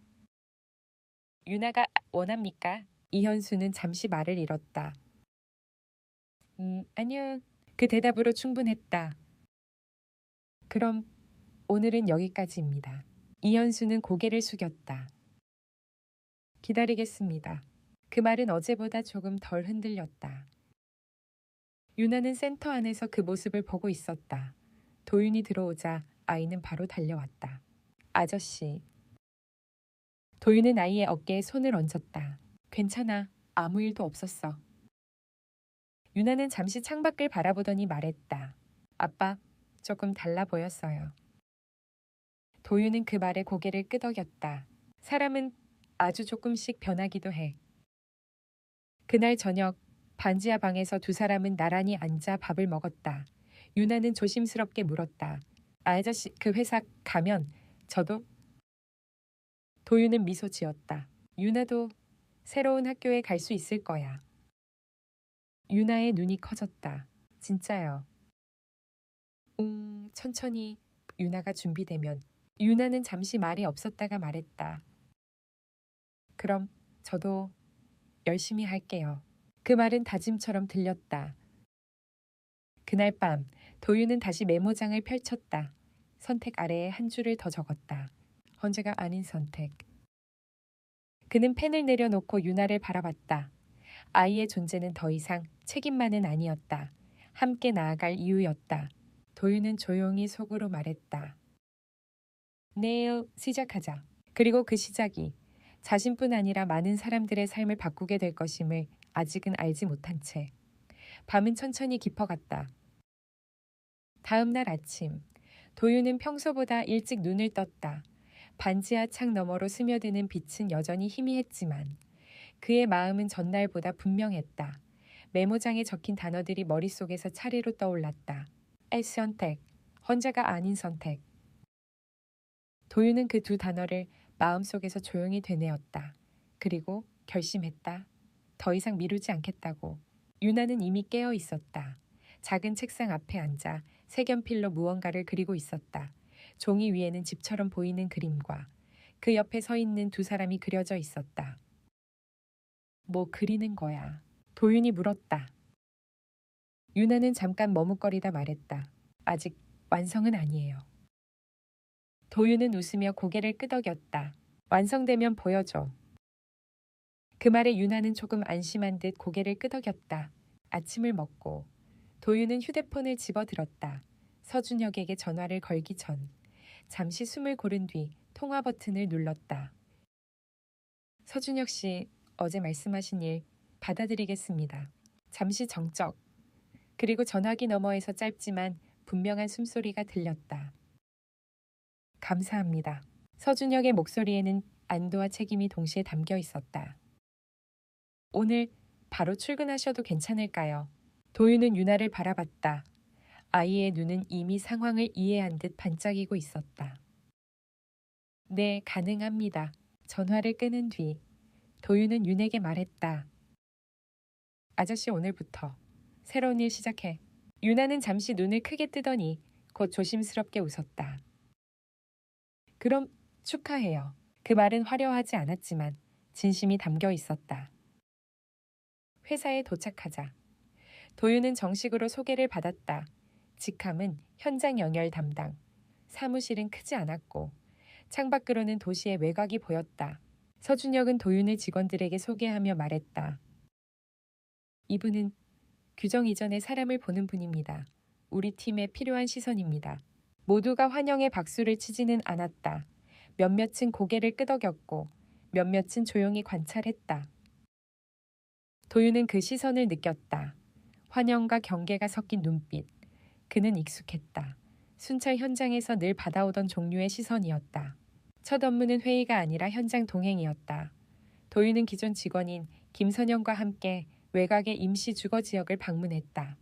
유나가 원합니까? 이현수는 잠시 말을 잃었다. 아니요. 그 대답으로 충분했다. 그럼 오늘은 여기까지입니다. 이현수는 고개를 숙였다. 기다리겠습니다. 그 말은 어제보다 조금 덜 흔들렸다. 유나는 센터 안에서 그 모습을 보고 있었다. 도윤이 들어오자 아이는 바로 달려왔다. 아저씨. 도윤은 아이의 어깨에 손을 얹었다. 괜찮아. 아무 일도 없었어. 유나는 잠시 창밖을 바라보더니 말했다. 아빠, 조금 달라 보였어요. 도윤은 그 말에 고개를 끄덕였다. 사람은 아주 조금씩 변하기도 해. 그날 저녁 반지하 방에서 두 사람은 나란히 앉아 밥을 먹었다. 유나는 조심스럽게 물었다. 아저씨, 그 회사 가면 저도? 도윤은 미소 지었다. 유나도 새로운 학교에 갈 수 있을 거야. 유나의 눈이 커졌다. 진짜요. 천천히. 유나가 준비되면. 유나는 잠시 말이 없었다가 말했다. 그럼 저도 열심히 할게요. 그 말은 다짐처럼 들렸다. 그날 밤 도윤은 다시 메모장을 펼쳤다. 선택 아래에 한 줄을 더 적었다. 헌재가 아닌 선택. 그는 펜을 내려놓고 유나를 바라봤다. 아이의 존재는 더 이상 책임만은 아니었다. 함께 나아갈 이유였다. 도윤은 조용히 속으로 말했다. 내일 시작하자. 그리고 그 시작이 자신뿐 아니라 많은 사람들의 삶을 바꾸게 될 것임을 아직은 알지 못한 채 밤은 천천히 깊어갔다. 다음 날 아침 도윤은 평소보다 일찍 눈을 떴다. 반지하 창 너머로 스며드는 빛은 여전히 희미했지만 그의 마음은 전날보다 분명했다. 메모장에 적힌 단어들이 머릿속에서 차례로 떠올랐다. 선택, 혼자가 아닌 선택. 도윤은 그 두 단어를 마음속에서 조용히 되뇌었다. 그리고 결심했다. 더 이상 미루지 않겠다고. 유나는 이미 깨어 있었다. 작은 책상 앞에 앉아 색연필로 무언가를 그리고 있었다. 종이 위에는 집처럼 보이는 그림과 그 옆에 서 있는 두 사람이 그려져 있었다. 뭐 그리는 거야? 도윤이 물었다. 유나는 잠깐 머뭇거리다 말했다. 아직 완성은 아니에요. 도윤은 웃으며 고개를 끄덕였다. 완성되면 보여줘. 그 말에 유나는 조금 안심한 듯 고개를 끄덕였다. 아침을 먹고 도윤은 휴대폰을 집어들었다. 서준혁에게 전화를 걸기 전 잠시 숨을 고른 뒤 통화 버튼을 눌렀다. 서준혁 씨, 어제 말씀하신 일 받아들이겠습니다. 잠시 정적. 그리고 전화기 너머에서 짧지만 분명한 숨소리가 들렸다. 감사합니다. 서준혁의 목소리에는 안도와 책임이 동시에 담겨 있었다. 오늘 바로 출근하셔도 괜찮을까요? 도윤은 유나를 바라봤다. 아이의 눈은 이미 상황을 이해한 듯 반짝이고 있었다. 네, 가능합니다. 전화를 끊은 뒤 도윤은 윤에게 말했다. 아저씨 오늘부터 새로운 일 시작해. 유나는 잠시 눈을 크게 뜨더니 곧 조심스럽게 웃었다. 그럼 축하해요. 그 말은 화려하지 않았지만 진심이 담겨 있었다. 회사에 도착하자 도윤은 정식으로 소개를 받았다. 직함은 현장 연결 담당. 사무실은 크지 않았고 창밖으로는 도시의 외곽이 보였다. 서준혁은 도윤을 직원들에게 소개하며 말했다. 이분은 규정 이전에 사람을 보는 분입니다. 우리 팀에 필요한 시선입니다. 모두가 환영의 박수를 치지는 않았다. 몇몇은 고개를 끄덕였고 몇몇은 조용히 관찰했다. 도윤은 그 시선을 느꼈다. 환영과 경계가 섞인 눈빛, 그는 익숙했다. 순찰 현장에서 늘 받아오던 종류의 시선이었다. 첫 업무는 회의가 아니라 현장 동행이었다. 도윤은 기존 직원인 김선영과 함께 외곽의 임시 주거 지역을 방문했다.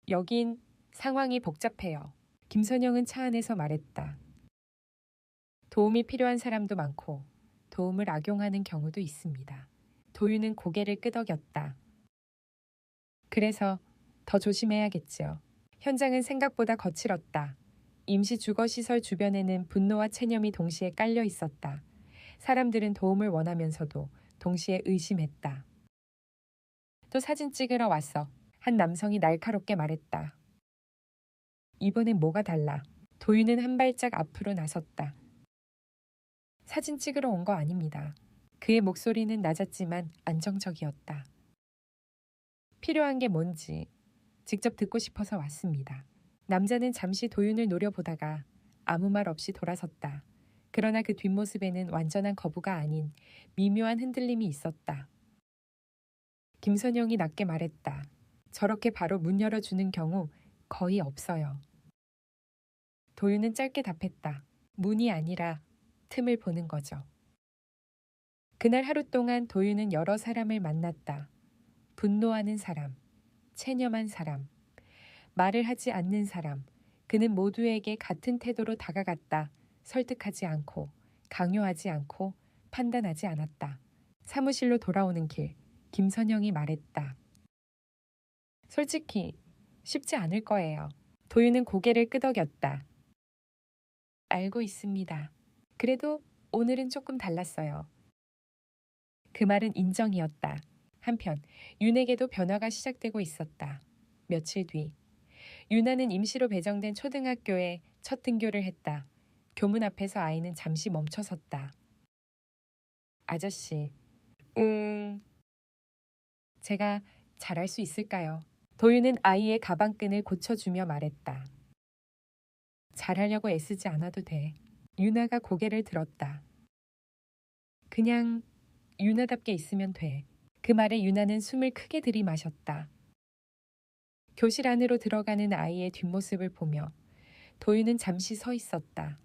여긴 상황이 복잡해요. 김선영은 차 안에서 말했다. 도움이 필요한 사람도 많고 도움을 악용하는 경우도 있습니다. 도윤은 고개를 끄덕였다. 그래서 더 조심해야겠지요. 현장은 생각보다 거칠었다. 임시 주거시설 주변에는 분노와 체념이 동시에 깔려 있었다. 사람들은 도움을 원하면서도 동시에 의심했다. 또 사진 찍으러 왔어. 한 남성이 날카롭게 말했다. 이번엔 뭐가 달라? 도윤은 한 발짝 앞으로 나섰다. 사진 찍으러 온 거 아닙니다. 그의 목소리는 낮았지만 안정적이었다. 필요한 게 뭔지 직접 듣고 싶어서 왔습니다. 남자는 잠시 도윤을 노려보다가 아무 말 없이 돌아섰다. 그러나 그 뒷모습에는 완전한 거부가 아닌 미묘한 흔들림이 있었다. 김선영이 낮게 말했다. 저렇게 바로 문 열어주는 경우 거의 없어요. 도윤은 짧게 답했다. 문이 아니라 틈을 보는 거죠. 그날 하루 동안 도윤은 여러 사람을 만났다. 분노하는 사람, 체념한 사람, 말을 하지 않는 사람, 그는 모두에게 같은 태도로 다가갔다. 설득하지 않고, 강요하지 않고, 판단하지 않았다. 사무실로 돌아오는 길, 김선영이 말했다. 솔직히 쉽지 않을 거예요. 도윤은 고개를 끄덕였다. 알고 있습니다. 그래도 오늘은 조금 달랐어요. 그 말은 인정이었다. 한편 윤에게도 변화가 시작되고 있었다. 며칠 뒤 윤아는 임시로 배정된 초등학교에 첫 등교를 했다. 교문 앞에서 아이는 잠시 멈춰섰다. 아저씨, 제가 잘할 수 있을까요? 도윤은 아이의 가방끈을 고쳐주며 말했다. 잘하려고 애쓰지 않아도 돼. 윤아가 고개를 들었다. 그냥 윤아답게 있으면 돼. 그 말에 윤아는 숨을 크게 들이마셨다. 교실 안으로 들어가는 아이의 뒷모습을 보며 도윤은 잠시 서 있었다.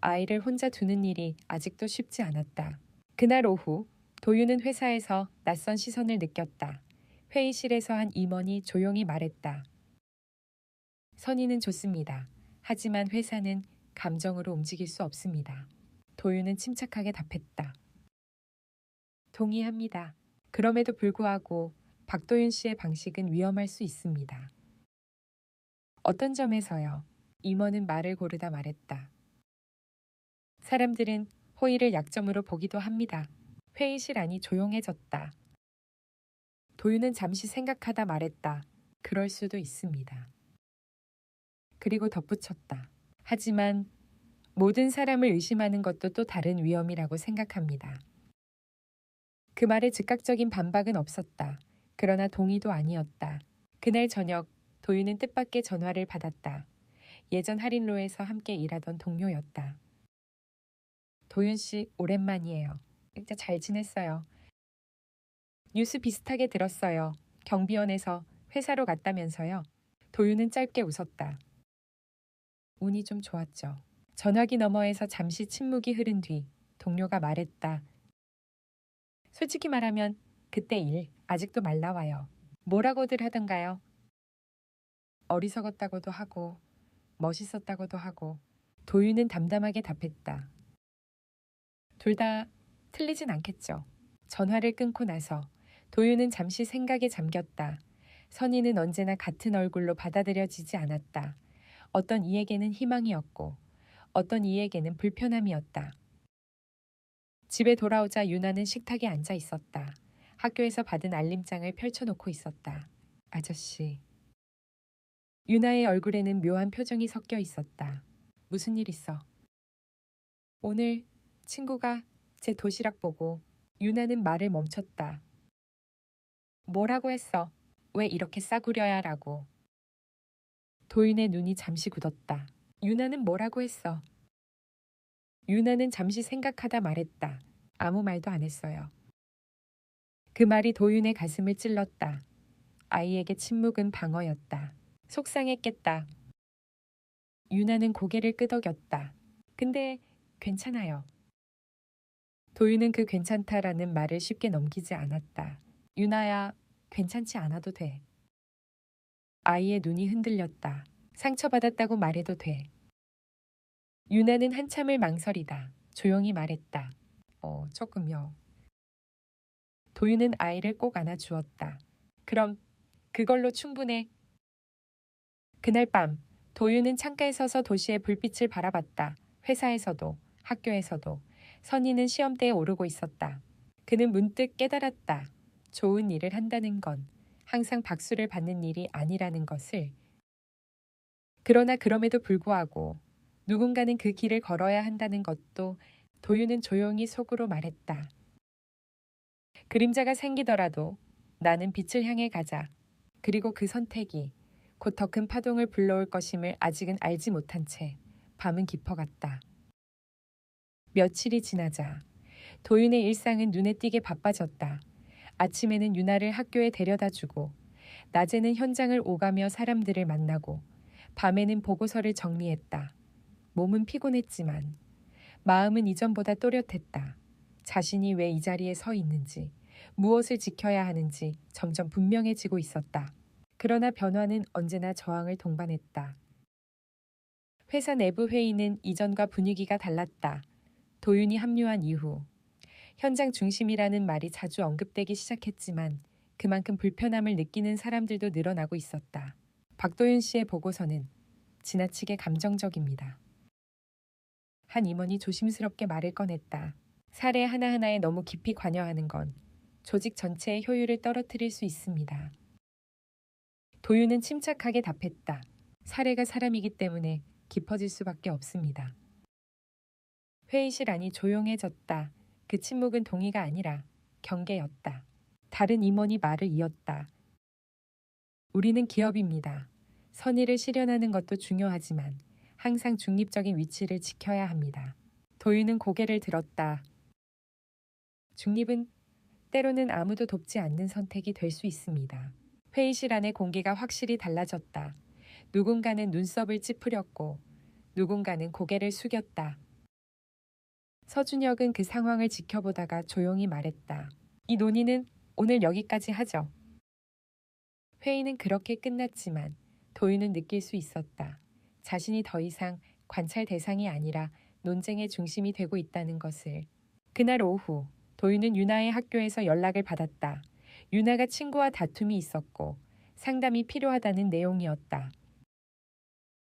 아이를 혼자 두는 일이 아직도 쉽지 않았다. 그날 오후 도윤은 회사에서 낯선 시선을 느꼈다. 회의실에서 한 임원이 조용히 말했다. 선의는 좋습니다. 하지만 회사는 감정으로 움직일 수 없습니다. 도윤은 침착하게 답했다. 동의합니다. 그럼에도 불구하고 박도윤 씨의 방식은 위험할 수 있습니다. 어떤 점에서요? 임원은 말을 고르다 말했다. 사람들은 호의를 약점으로 보기도 합니다. 회의실 안이 조용해졌다. 도윤은 잠시 생각하다 말했다. 그럴 수도 있습니다. 그리고 덧붙였다. 하지만 모든 사람을 의심하는 것도 또 다른 위험이라고 생각합니다. 그 말에 즉각적인 반박은 없었다. 그러나 동의도 아니었다. 그날 저녁 도윤은 뜻밖의 전화를 받았다. 예전 할인로에서 함께 일하던 동료였다. 도윤 씨 오랜만이에요. 진짜 잘 지냈어요. 뉴스 비슷하게 들었어요. 경비원에서 회사로 갔다면서요. 도윤은 짧게 웃었다. 운이 좀 좋았죠. 전화기 너머에서 잠시 침묵이 흐른 뒤 동료가 말했다. 솔직히 말하면 그때 일 아직도 말 나와요. 뭐라고들 하던가요? 어리석었다고도 하고 멋있었다고도 하고. 도윤은 담담하게 답했다. 둘 다 틀리진 않겠죠. 전화를 끊고 나서 도윤은 잠시 생각에 잠겼다. 선의는 언제나 같은 얼굴로 받아들여지지 않았다. 어떤 이에게는 희망이었고 어떤 이에게는 불편함이었다. 집에 돌아오자 윤아는 식탁에 앉아 있었다. 학교에서 받은 알림장을 펼쳐놓고 있었다. 아저씨. 윤아의 얼굴에는 묘한 표정이 섞여 있었다. 무슨 일 있어? 오늘 친구가 제 도시락 보고 윤아는 말을 멈췄다. 뭐라고 했어? 왜 이렇게 싸구려야 라고. 도윤의 눈이 잠시 굳었다. 윤아는 뭐라고 했어? 윤아는 잠시 생각하다 말했다. 아무 말도 안 했어요. 그 말이 도윤의 가슴을 찔렀다. 아이에게 침묵은 방어였다. 속상했겠다. 유나는 고개를 끄덕였다. 근데 괜찮아요. 도윤은 그 괜찮다라는 말을 쉽게 넘기지 않았다. 유나야, 괜찮지 않아도 돼. 아이의 눈이 흔들렸다. 상처받았다고 말해도 돼. 유나는 한참을 망설이다. 조용히 말했다. 조금요. 도윤은 아이를 꼭 안아주었다. 그럼 그걸로 충분해. 그날 밤 도윤은 창가에 서서 도시의 불빛을 바라봤다. 회사에서도 학교에서도 선희는 시험대에 오르고 있었다. 그는 문득 깨달았다. 좋은 일을 한다는 건 항상 박수를 받는 일이 아니라는 것을. 그러나 그럼에도 불구하고 누군가는 그 길을 걸어야 한다는 것도 도윤은 조용히 속으로 말했다. 그림자가 생기더라도 나는 빛을 향해 가자. 그리고 그 선택이 곧 더 큰 파동을 불러올 것임을 아직은 알지 못한 채 밤은 깊어갔다. 며칠이 지나자 도윤의 일상은 눈에 띄게 바빠졌다. 아침에는 유나를 학교에 데려다주고 낮에는 현장을 오가며 사람들을 만나고 밤에는 보고서를 정리했다. 몸은 피곤했지만 마음은 이전보다 또렷했다. 자신이 왜 이 자리에 서 있는지, 무엇을 지켜야 하는지 점점 분명해지고 있었다. 그러나 변화는 언제나 저항을 동반했다. 회사 내부 회의는 이전과 분위기가 달랐다. 도윤이 합류한 이후 현장 중심이라는 말이 자주 언급되기 시작했지만 그만큼 불편함을 느끼는 사람들도 늘어나고 있었다. 박도윤 씨의 보고서는 지나치게 감정적입니다. 한 임원이 조심스럽게 말을 꺼냈다. 사례 하나하나에 너무 깊이 관여하는 건 조직 전체의 효율을 떨어뜨릴 수 있습니다. 도윤은 침착하게 답했다. 사례가 사람이기 때문에 깊어질 수밖에 없습니다. 회의실 안이 조용해졌다. 그 침묵은 동의가 아니라 경계였다. 다른 임원이 말을 이었다. 우리는 기업입니다. 선의를 실현하는 것도 중요하지만 항상 중립적인 위치를 지켜야 합니다. 도윤은 고개를 들었다. 중립은 때로는 아무도 돕지 않는 선택이 될 수 있습니다. 회의실 안의 공기가 확실히 달라졌다. 누군가는 눈썹을 찌푸렸고 누군가는 고개를 숙였다. 서준혁은 그 상황을 지켜보다가 조용히 말했다. 이 논의는 오늘 여기까지 하죠. 회의는 그렇게 끝났지만 도윤은 느낄 수 있었다. 자신이 더 이상 관찰 대상이 아니라 논쟁의 중심이 되고 있다는 것을. 그날 오후 도윤은 유나의 학교에서 연락을 받았다. 유나가 친구와 다툼이 있었고 상담이 필요하다는 내용이었다.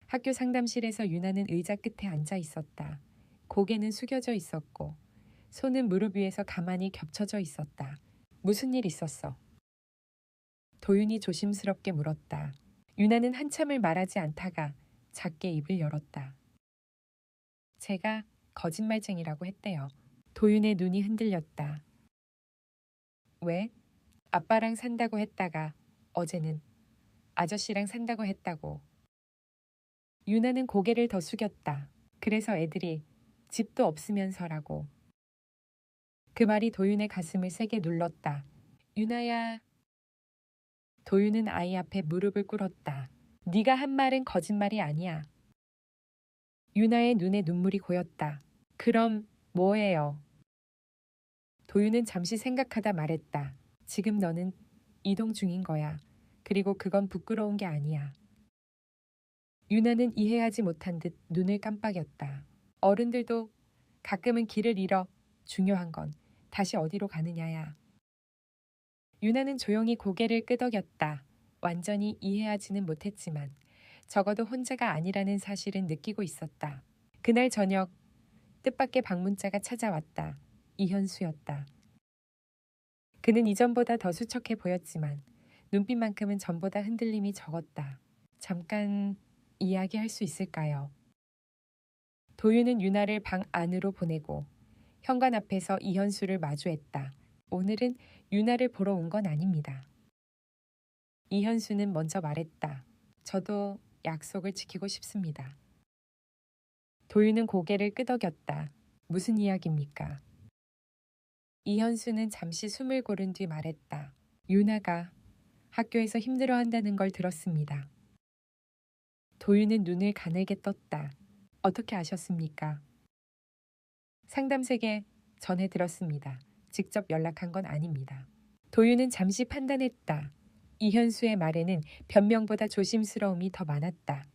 학교 상담실에서 유나는 의자 끝에 앉아 있었다. 고개는 숙여져 있었고 손은 무릎 위에서 가만히 겹쳐져 있었다. 무슨 일 있었어? 도윤이 조심스럽게 물었다. 유나는 한참을 말하지 않다가 작게 입을 열었다. 제가 거짓말쟁이라고 했대요. 도윤의 눈이 흔들렸다. 왜? 아빠랑 산다고 했다가 어제는 아저씨랑 산다고 했다고. 유나는 고개를 더 숙였다. 그래서 애들이 집도 없으면서라고. 그 말이 도윤의 가슴을 세게 눌렀다. 유나야. 도윤은 아이 앞에 무릎을 꿇었다. 네가 한 말은 거짓말이 아니야. 유나의 눈에 눈물이 고였다. 그럼 뭐예요? 도윤은 잠시 생각하다 말했다. 지금 너는 이동 중인 거야. 그리고 그건 부끄러운 게 아니야. 유나는 이해하지 못한 듯 눈을 깜빡였다. 어른들도 가끔은 길을 잃어. 중요한 건 다시 어디로 가느냐야. 유나는 조용히 고개를 끄덕였다. 완전히 이해하지는 못했지만 적어도 혼자가 아니라는 사실은 느끼고 있었다. 그날 저녁 뜻밖의 방문자가 찾아왔다. 이현수였다. 그는 이전보다 더 수척해 보였지만 눈빛만큼은 전보다 흔들림이 적었다. 잠깐 이야기할 수 있을까요? 도윤은 유나를 방 안으로 보내고 현관 앞에서 이현수를 마주했다. 오늘은 유나를 보러 온 건 아닙니다. 이현수는 먼저 말했다. 저도 약속을 지키고 싶습니다. 도윤은 고개를 끄덕였다. 무슨 이야기입니까? 이현수는 잠시 숨을 고른 뒤 말했다. 유나가 학교에서 힘들어한다는 걸 들었습니다. 도윤은 눈을 가늘게 떴다. 어떻게 아셨습니까? 상담색에 전해 들었습니다. 직접 연락한 건 아닙니다. 도윤은 잠시 판단했다. 이현수의 말에는 변명보다 조심스러움이 더 많았다.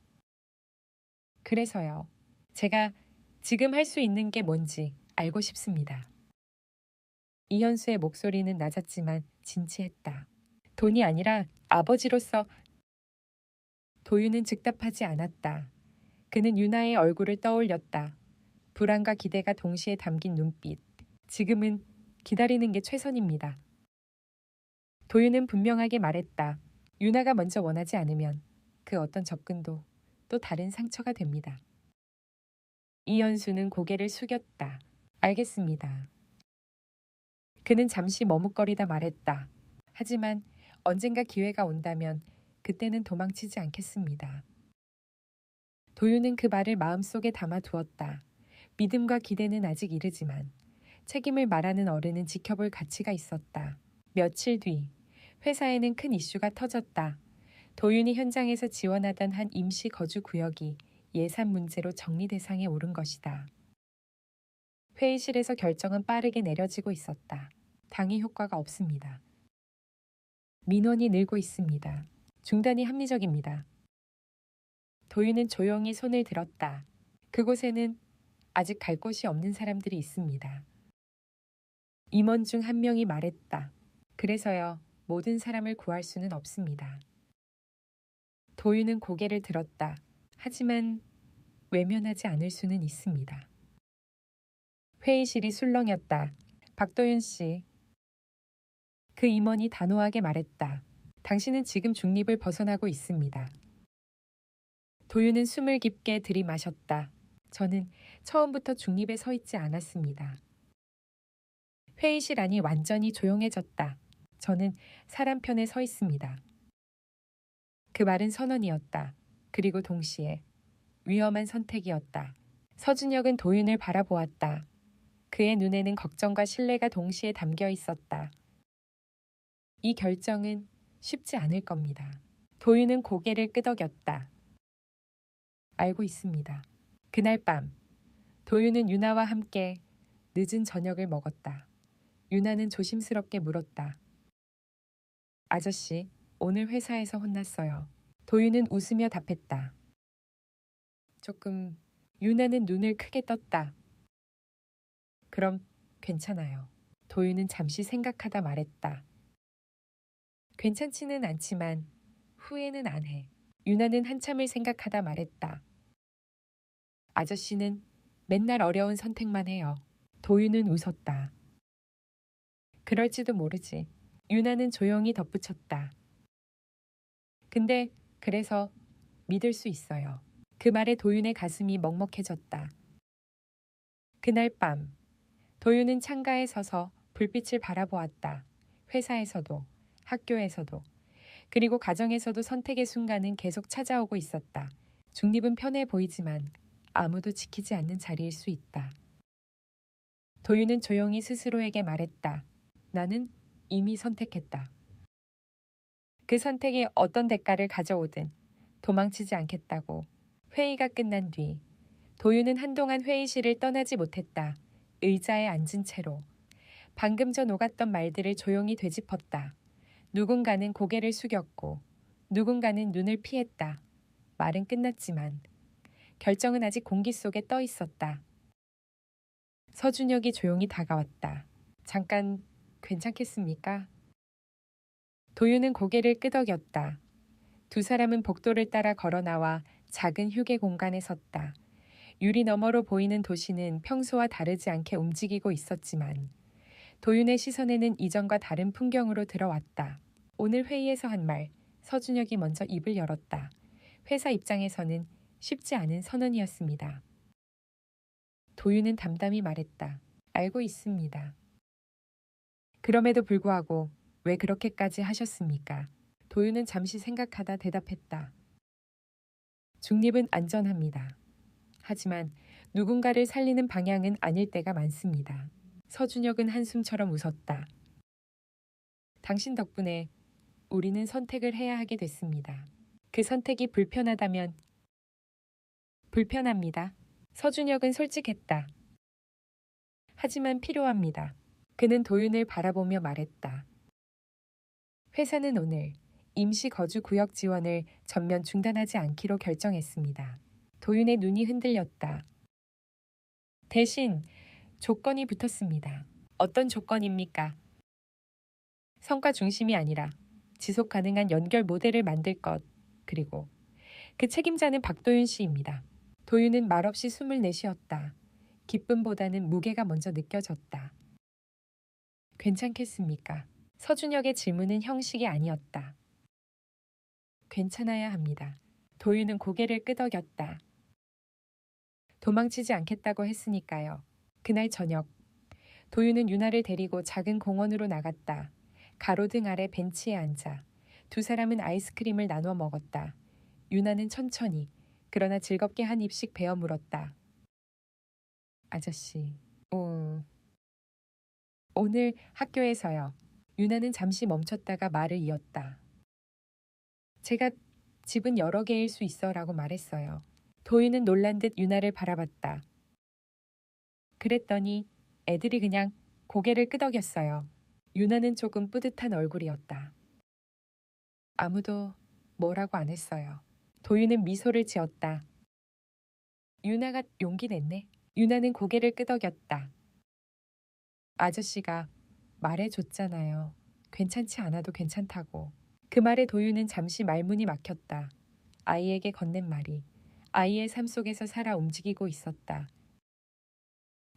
그래서요. 제가 지금 할 수 있는 게 뭔지 알고 싶습니다. 이현수의 목소리는 낮았지만 진지했다. 돈이 아니라 아버지로서. 도윤은 즉답하지 않았다. 그는 유나의 얼굴을 떠올렸다. 불안과 기대가 동시에 담긴 눈빛. 지금은 기다리는 게 최선입니다. 도윤은 분명하게 말했다. 유나가 먼저 원하지 않으면 그 어떤 접근도 또 다른 상처가 됩니다. 이현수는 고개를 숙였다. 알겠습니다. 그는 잠시 머뭇거리다 말했다. 하지만 언젠가 기회가 온다면 그때는 도망치지 않겠습니다. 도윤은 그 말을 마음속에 담아두었다. 믿음과 기대는 아직 이르지만 책임을 말하는 어른은 지켜볼 가치가 있었다. 며칠 뒤 회사에는 큰 이슈가 터졌다. 도윤이 현장에서 지원하던 한 임시 거주 구역이 예산 문제로 정리 대상에 오른 것이다. 회의실에서 결정은 빠르게 내려지고 있었다. 당의 효과가 없습니다. 민원이 늘고 있습니다. 중단이 합리적입니다. 도윤은 조용히 손을 들었다. 그곳에는 아직 갈 곳이 없는 사람들이 있습니다. 임원 중 한 명이 말했다. 그래서요, 모든 사람을 구할 수는 없습니다. 도윤은 고개를 들었다. 하지만 외면하지 않을 수는 있습니다. 회의실이 술렁였다. 박도윤 씨. 그 임원이 단호하게 말했다. 당신은 지금 중립을 벗어나고 있습니다. 도윤은 숨을 깊게 들이마셨다. 저는 처음부터 중립에 서 있지 않았습니다. 회의실 안이 완전히 조용해졌다. 저는 사람 편에 서 있습니다. 그 말은 선언이었다. 그리고 동시에 위험한 선택이었다. 서준혁은 도윤을 바라보았다. 그의 눈에는 걱정과 신뢰가 동시에 담겨 있었다. 이 결정은 쉽지 않을 겁니다. 도윤은 고개를 끄덕였다. 알고 있습니다. 그날 밤 도윤은 유나와 함께 늦은 저녁을 먹었다. 유나는 조심스럽게 물었다. 아저씨, 오늘 회사에서 혼났어요. 도윤은 웃으며 답했다. 조금. 유나는 눈을 크게 떴다. 그럼 괜찮아요. 도윤은 잠시 생각하다 말했다. 괜찮지는 않지만 후회는 안 해. 유나는 한참을 생각하다 말했다. 아저씨는 맨날 어려운 선택만 해요. 도윤은 웃었다. 그럴지도 모르지. 유나는 조용히 덧붙였다. 근데 그래서 믿을 수 있어요. 그 말에 도윤의 가슴이 먹먹해졌다. 그날 밤 도윤은 창가에 서서 불빛을 바라보았다. 회사에서도, 학교에서도, 그리고 가정에서도 선택의 순간은 계속 찾아오고 있었다. 중립은 편해 보이지만 아무도 지키지 않는 자리일 수 있다. 도윤은 조용히 스스로에게 말했다. 나는 이미 선택했다. 그 선택이 어떤 대가를 가져오든 도망치지 않겠다고. 회의가 끝난 뒤 도윤은 한동안 회의실을 떠나지 못했다. 의자에 앉은 채로 방금 전 오갔던 말들을 조용히 되짚었다. 누군가는 고개를 숙였고 누군가는 눈을 피했다. 말은 끝났지만 결정은 아직 공기 속에 떠 있었다. 서준혁이 조용히 다가왔다. 잠깐 괜찮겠습니까? 도윤은 고개를 끄덕였다. 두 사람은 복도를 따라 걸어나와 작은 휴게 공간에 섰다. 유리 너머로 보이는 도시는 평소와 다르지 않게 움직이고 있었지만 도윤의 시선에는 이전과 다른 풍경으로 들어왔다. 오늘 회의에서 한 말, 서준혁이 먼저 입을 열었다. 회사 입장에서는 쉽지 않은 선언이었습니다. 도윤은 담담히 말했다. 알고 있습니다. 그럼에도 불구하고 왜 그렇게까지 하셨습니까? 도윤은 잠시 생각하다 대답했다. 중립은 안전합니다. 하지만 누군가를 살리는 방향은 아닐 때가 많습니다. 서준혁은 한숨처럼 웃었다. 당신 덕분에 우리는 선택을 해야 하게 됐습니다. 그 선택이 불편하다면 불편합니다. 서준혁은 솔직했다. 하지만 필요합니다. 그는 도윤을 바라보며 말했다. 회사는 오늘 임시 거주 구역 지원을 전면 중단하지 않기로 결정했습니다. 도윤의 눈이 흔들렸다. 대신 조건이 붙었습니다. 어떤 조건입니까? 성과 중심이 아니라 지속 가능한 연결 모델을 만들 것, 그리고 그 책임자는 박도윤 씨입니다. 도윤은 말없이 숨을 내쉬었다. 기쁨보다는 무게가 먼저 느껴졌다. 괜찮겠습니까? 서준혁의 질문은 형식이 아니었다. 괜찮아야 합니다. 도윤은 고개를 끄덕였다. 도망치지 않겠다고 했으니까요. 그날 저녁, 도윤은 유나를 데리고 작은 공원으로 나갔다. 가로등 아래 벤치에 앉아 두 사람은 아이스크림을 나눠 먹었다. 유나는 천천히, 그러나 즐겁게 한 입씩 베어 물었다. 아저씨, 오늘 학교에서요. 유나는 잠시 멈췄다가 말을 이었다. 제가 집은 여러 개일 수 있어 라고 말했어요. 도윤은 놀란 듯 유나를 바라봤다. 그랬더니 애들이 그냥 고개를 끄덕였어요. 유나는 조금 뿌듯한 얼굴이었다. 아무도 뭐라고 안 했어요. 도윤은 미소를 지었다. 유나가 용기 냈네. 유나는 고개를 끄덕였다. 아저씨가 말해줬잖아요. 괜찮지 않아도 괜찮다고. 그 말에 도윤은 잠시 말문이 막혔다. 아이에게 건넨 말이 아이의 삶 속에서 살아 움직이고 있었다.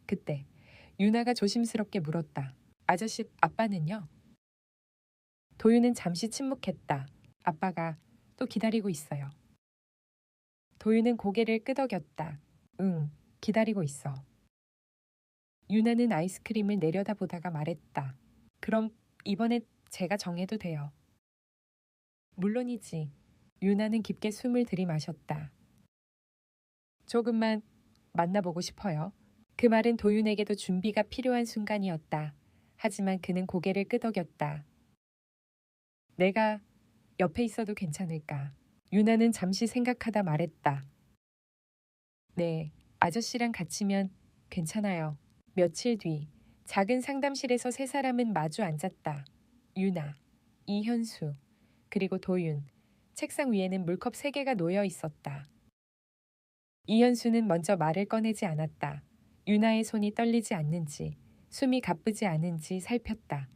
그때 유나가 조심스럽게 물었다. 아저씨, 아빠는요? 도윤은 잠시 침묵했다. 아빠가 또 기다리고 있어요. 도윤은 고개를 끄덕였다. 응, 기다리고 있어. 유나는 아이스크림을 내려다보다가 말했다. 그럼 이번엔 제가 정해도 돼요. 물론이지. 유나는 깊게 숨을 들이마셨다. 조금만 만나보고 싶어요. 그 말은 도윤에게도 준비가 필요한 순간이었다. 하지만 그는 고개를 끄덕였다. 내가 옆에 있어도 괜찮을까? 유나는 잠시 생각하다 말했다. 네, 아저씨랑 같이면 괜찮아요. 며칠 뒤 작은 상담실에서 세 사람은 마주 앉았다. 유나, 이현수, 그리고 도윤. 책상 위에는 물컵 3개가 놓여 있었다. 이현수는 먼저 말을 꺼내지 않았다. 유나의 손이 떨리지 않는지, 숨이 가쁘지 않은지 살폈다.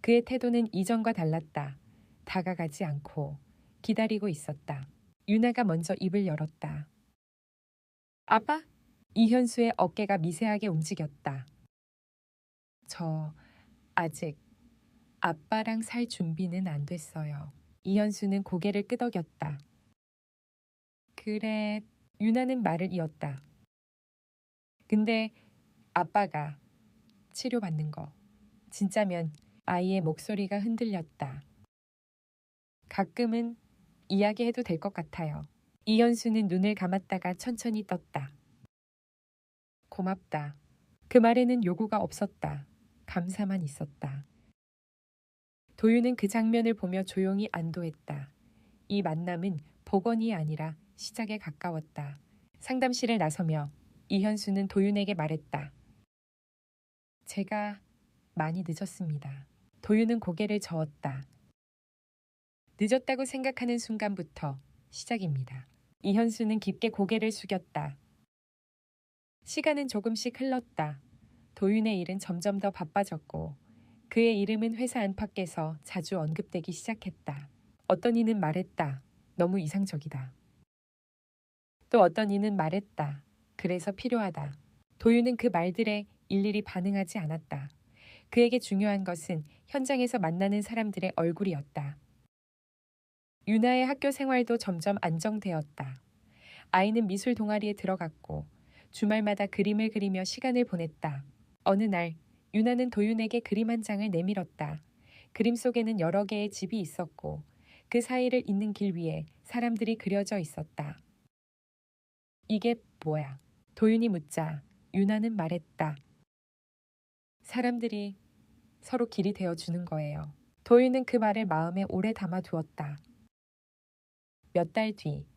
그의 태도는 이전과 달랐다. 다가가지 않고 기다리고 있었다. 유나가 먼저 입을 열었다. 아빠? 이현수의 어깨가 미세하게 움직였다. 저 아직 아빠랑 살 준비는 안 됐어요. 이현수는 고개를 끄덕였다. 그래, 유나는 말을 이었다. 근데 아빠가 치료받는 거 진짜면 아이의 목소리가 흔들렸다. 가끔은 이야기해도 될 것 같아요. 이현수는 눈을 감았다가 천천히 떴다. 고맙다. 그 말에는 요구가 없었다. 감사만 있었다. 도윤은 그 장면을 보며 조용히 안도했다. 이 만남은 복원이 아니라 시작에 가까웠다. 상담실을 나서며 이현수는 도윤에게 말했다. 제가 많이 늦었습니다. 도윤은 고개를 저었다. 늦었다고 생각하는 순간부터 시작입니다. 이현수는 깊게 고개를 숙였다. 시간은 조금씩 흘렀다. 도윤의 일은 점점 더 바빠졌고 그의 이름은 회사 안팎에서 자주 언급되기 시작했다. 어떤 이는 말했다. 너무 이상적이다. 또 어떤 이는 말했다. 그래서 필요하다. 도윤은 그 말들에 일일이 반응하지 않았다. 그에게 중요한 것은 현장에서 만나는 사람들의 얼굴이었다. 유나의 학교 생활도 점점 안정되었다. 아이는 미술 동아리에 들어갔고 주말마다 그림을 그리며 시간을 보냈다. 어느 날 유나는 도윤에게 그림 한 장을 내밀었다. 그림 속에는 여러 개의 집이 있었고 그 사이를 잇는 길 위에 사람들이 그려져 있었다. 이게 뭐야? 도윤이 묻자 유나는 말했다. 사람들이 서로 길이 되어주는 거예요. 도윤은 그 말을 마음에 오래 담아두었다. 몇 달 뒤,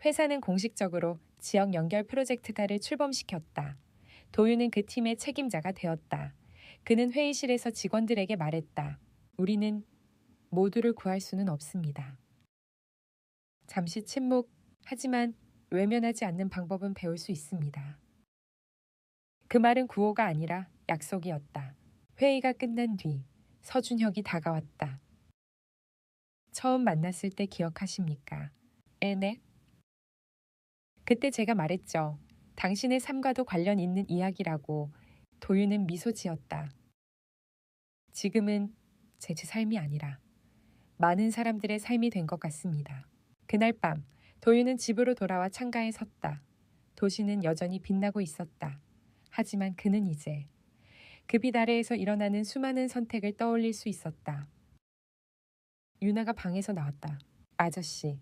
회사는 공식적으로 지역 연결 프로젝트가를 출범시켰다. 도윤은 그 팀의 책임자가 되었다. 그는 회의실에서 직원들에게 말했다. 우리는 모두를 구할 수는 없습니다. 잠시 침묵. 하지만 외면하지 않는 방법은 배울 수 있습니다. 그 말은 구호가 아니라 약속이었다. 회의가 끝난 뒤 서준혁이 다가왔다. 처음 만났을 때 기억하십니까? 네. 그때 제가 말했죠. 당신의 삶과도 관련 있는 이야기라고. 도윤은 미소 지었다. 지금은 제 삶이 아니라 많은 사람들의 삶이 된 것 같습니다. 그날 밤 도윤은 집으로 돌아와 창가에 섰다. 도시는 여전히 빛나고 있었다. 하지만 그는 이제 그 빛 아래에서 일어나는 수많은 선택을 떠올릴 수 있었다. 유나가 방에서 나왔다. 아저씨.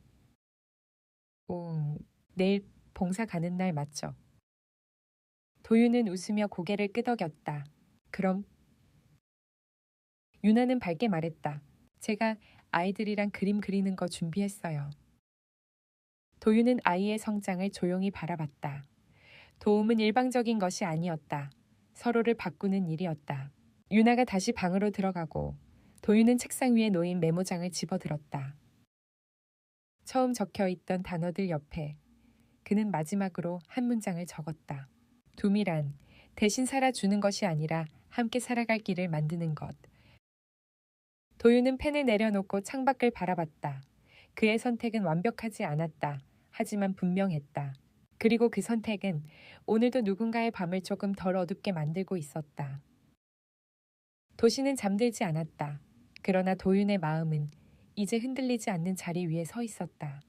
내일 봉사 가는 날 맞죠? 도윤은 웃으며 고개를 끄덕였다. 그럼? 유나는 밝게 말했다. 제가 아이들이랑 그림 그리는 거 준비했어요. 도윤은 아이의 성장을 조용히 바라봤다. 도움은 일방적인 것이 아니었다. 서로를 바꾸는 일이었다. 유나가 다시 방으로 들어가고 도윤은 책상 위에 놓인 메모장을 집어들었다. 처음 적혀있던 단어들 옆에 그는 마지막으로 한 문장을 적었다. 둠이란 대신 살아주는 것이 아니라 함께 살아갈 길을 만드는 것. 도윤은 펜을 내려놓고 창밖을 바라봤다. 그의 선택은 완벽하지 않았다. 하지만 분명했다. 그리고 그 선택은 오늘도 누군가의 밤을 조금 덜 어둡게 만들고 있었다. 도시는 잠들지 않았다. 그러나 도윤의 마음은 이제 흔들리지 않는 자리 위에 서 있었다.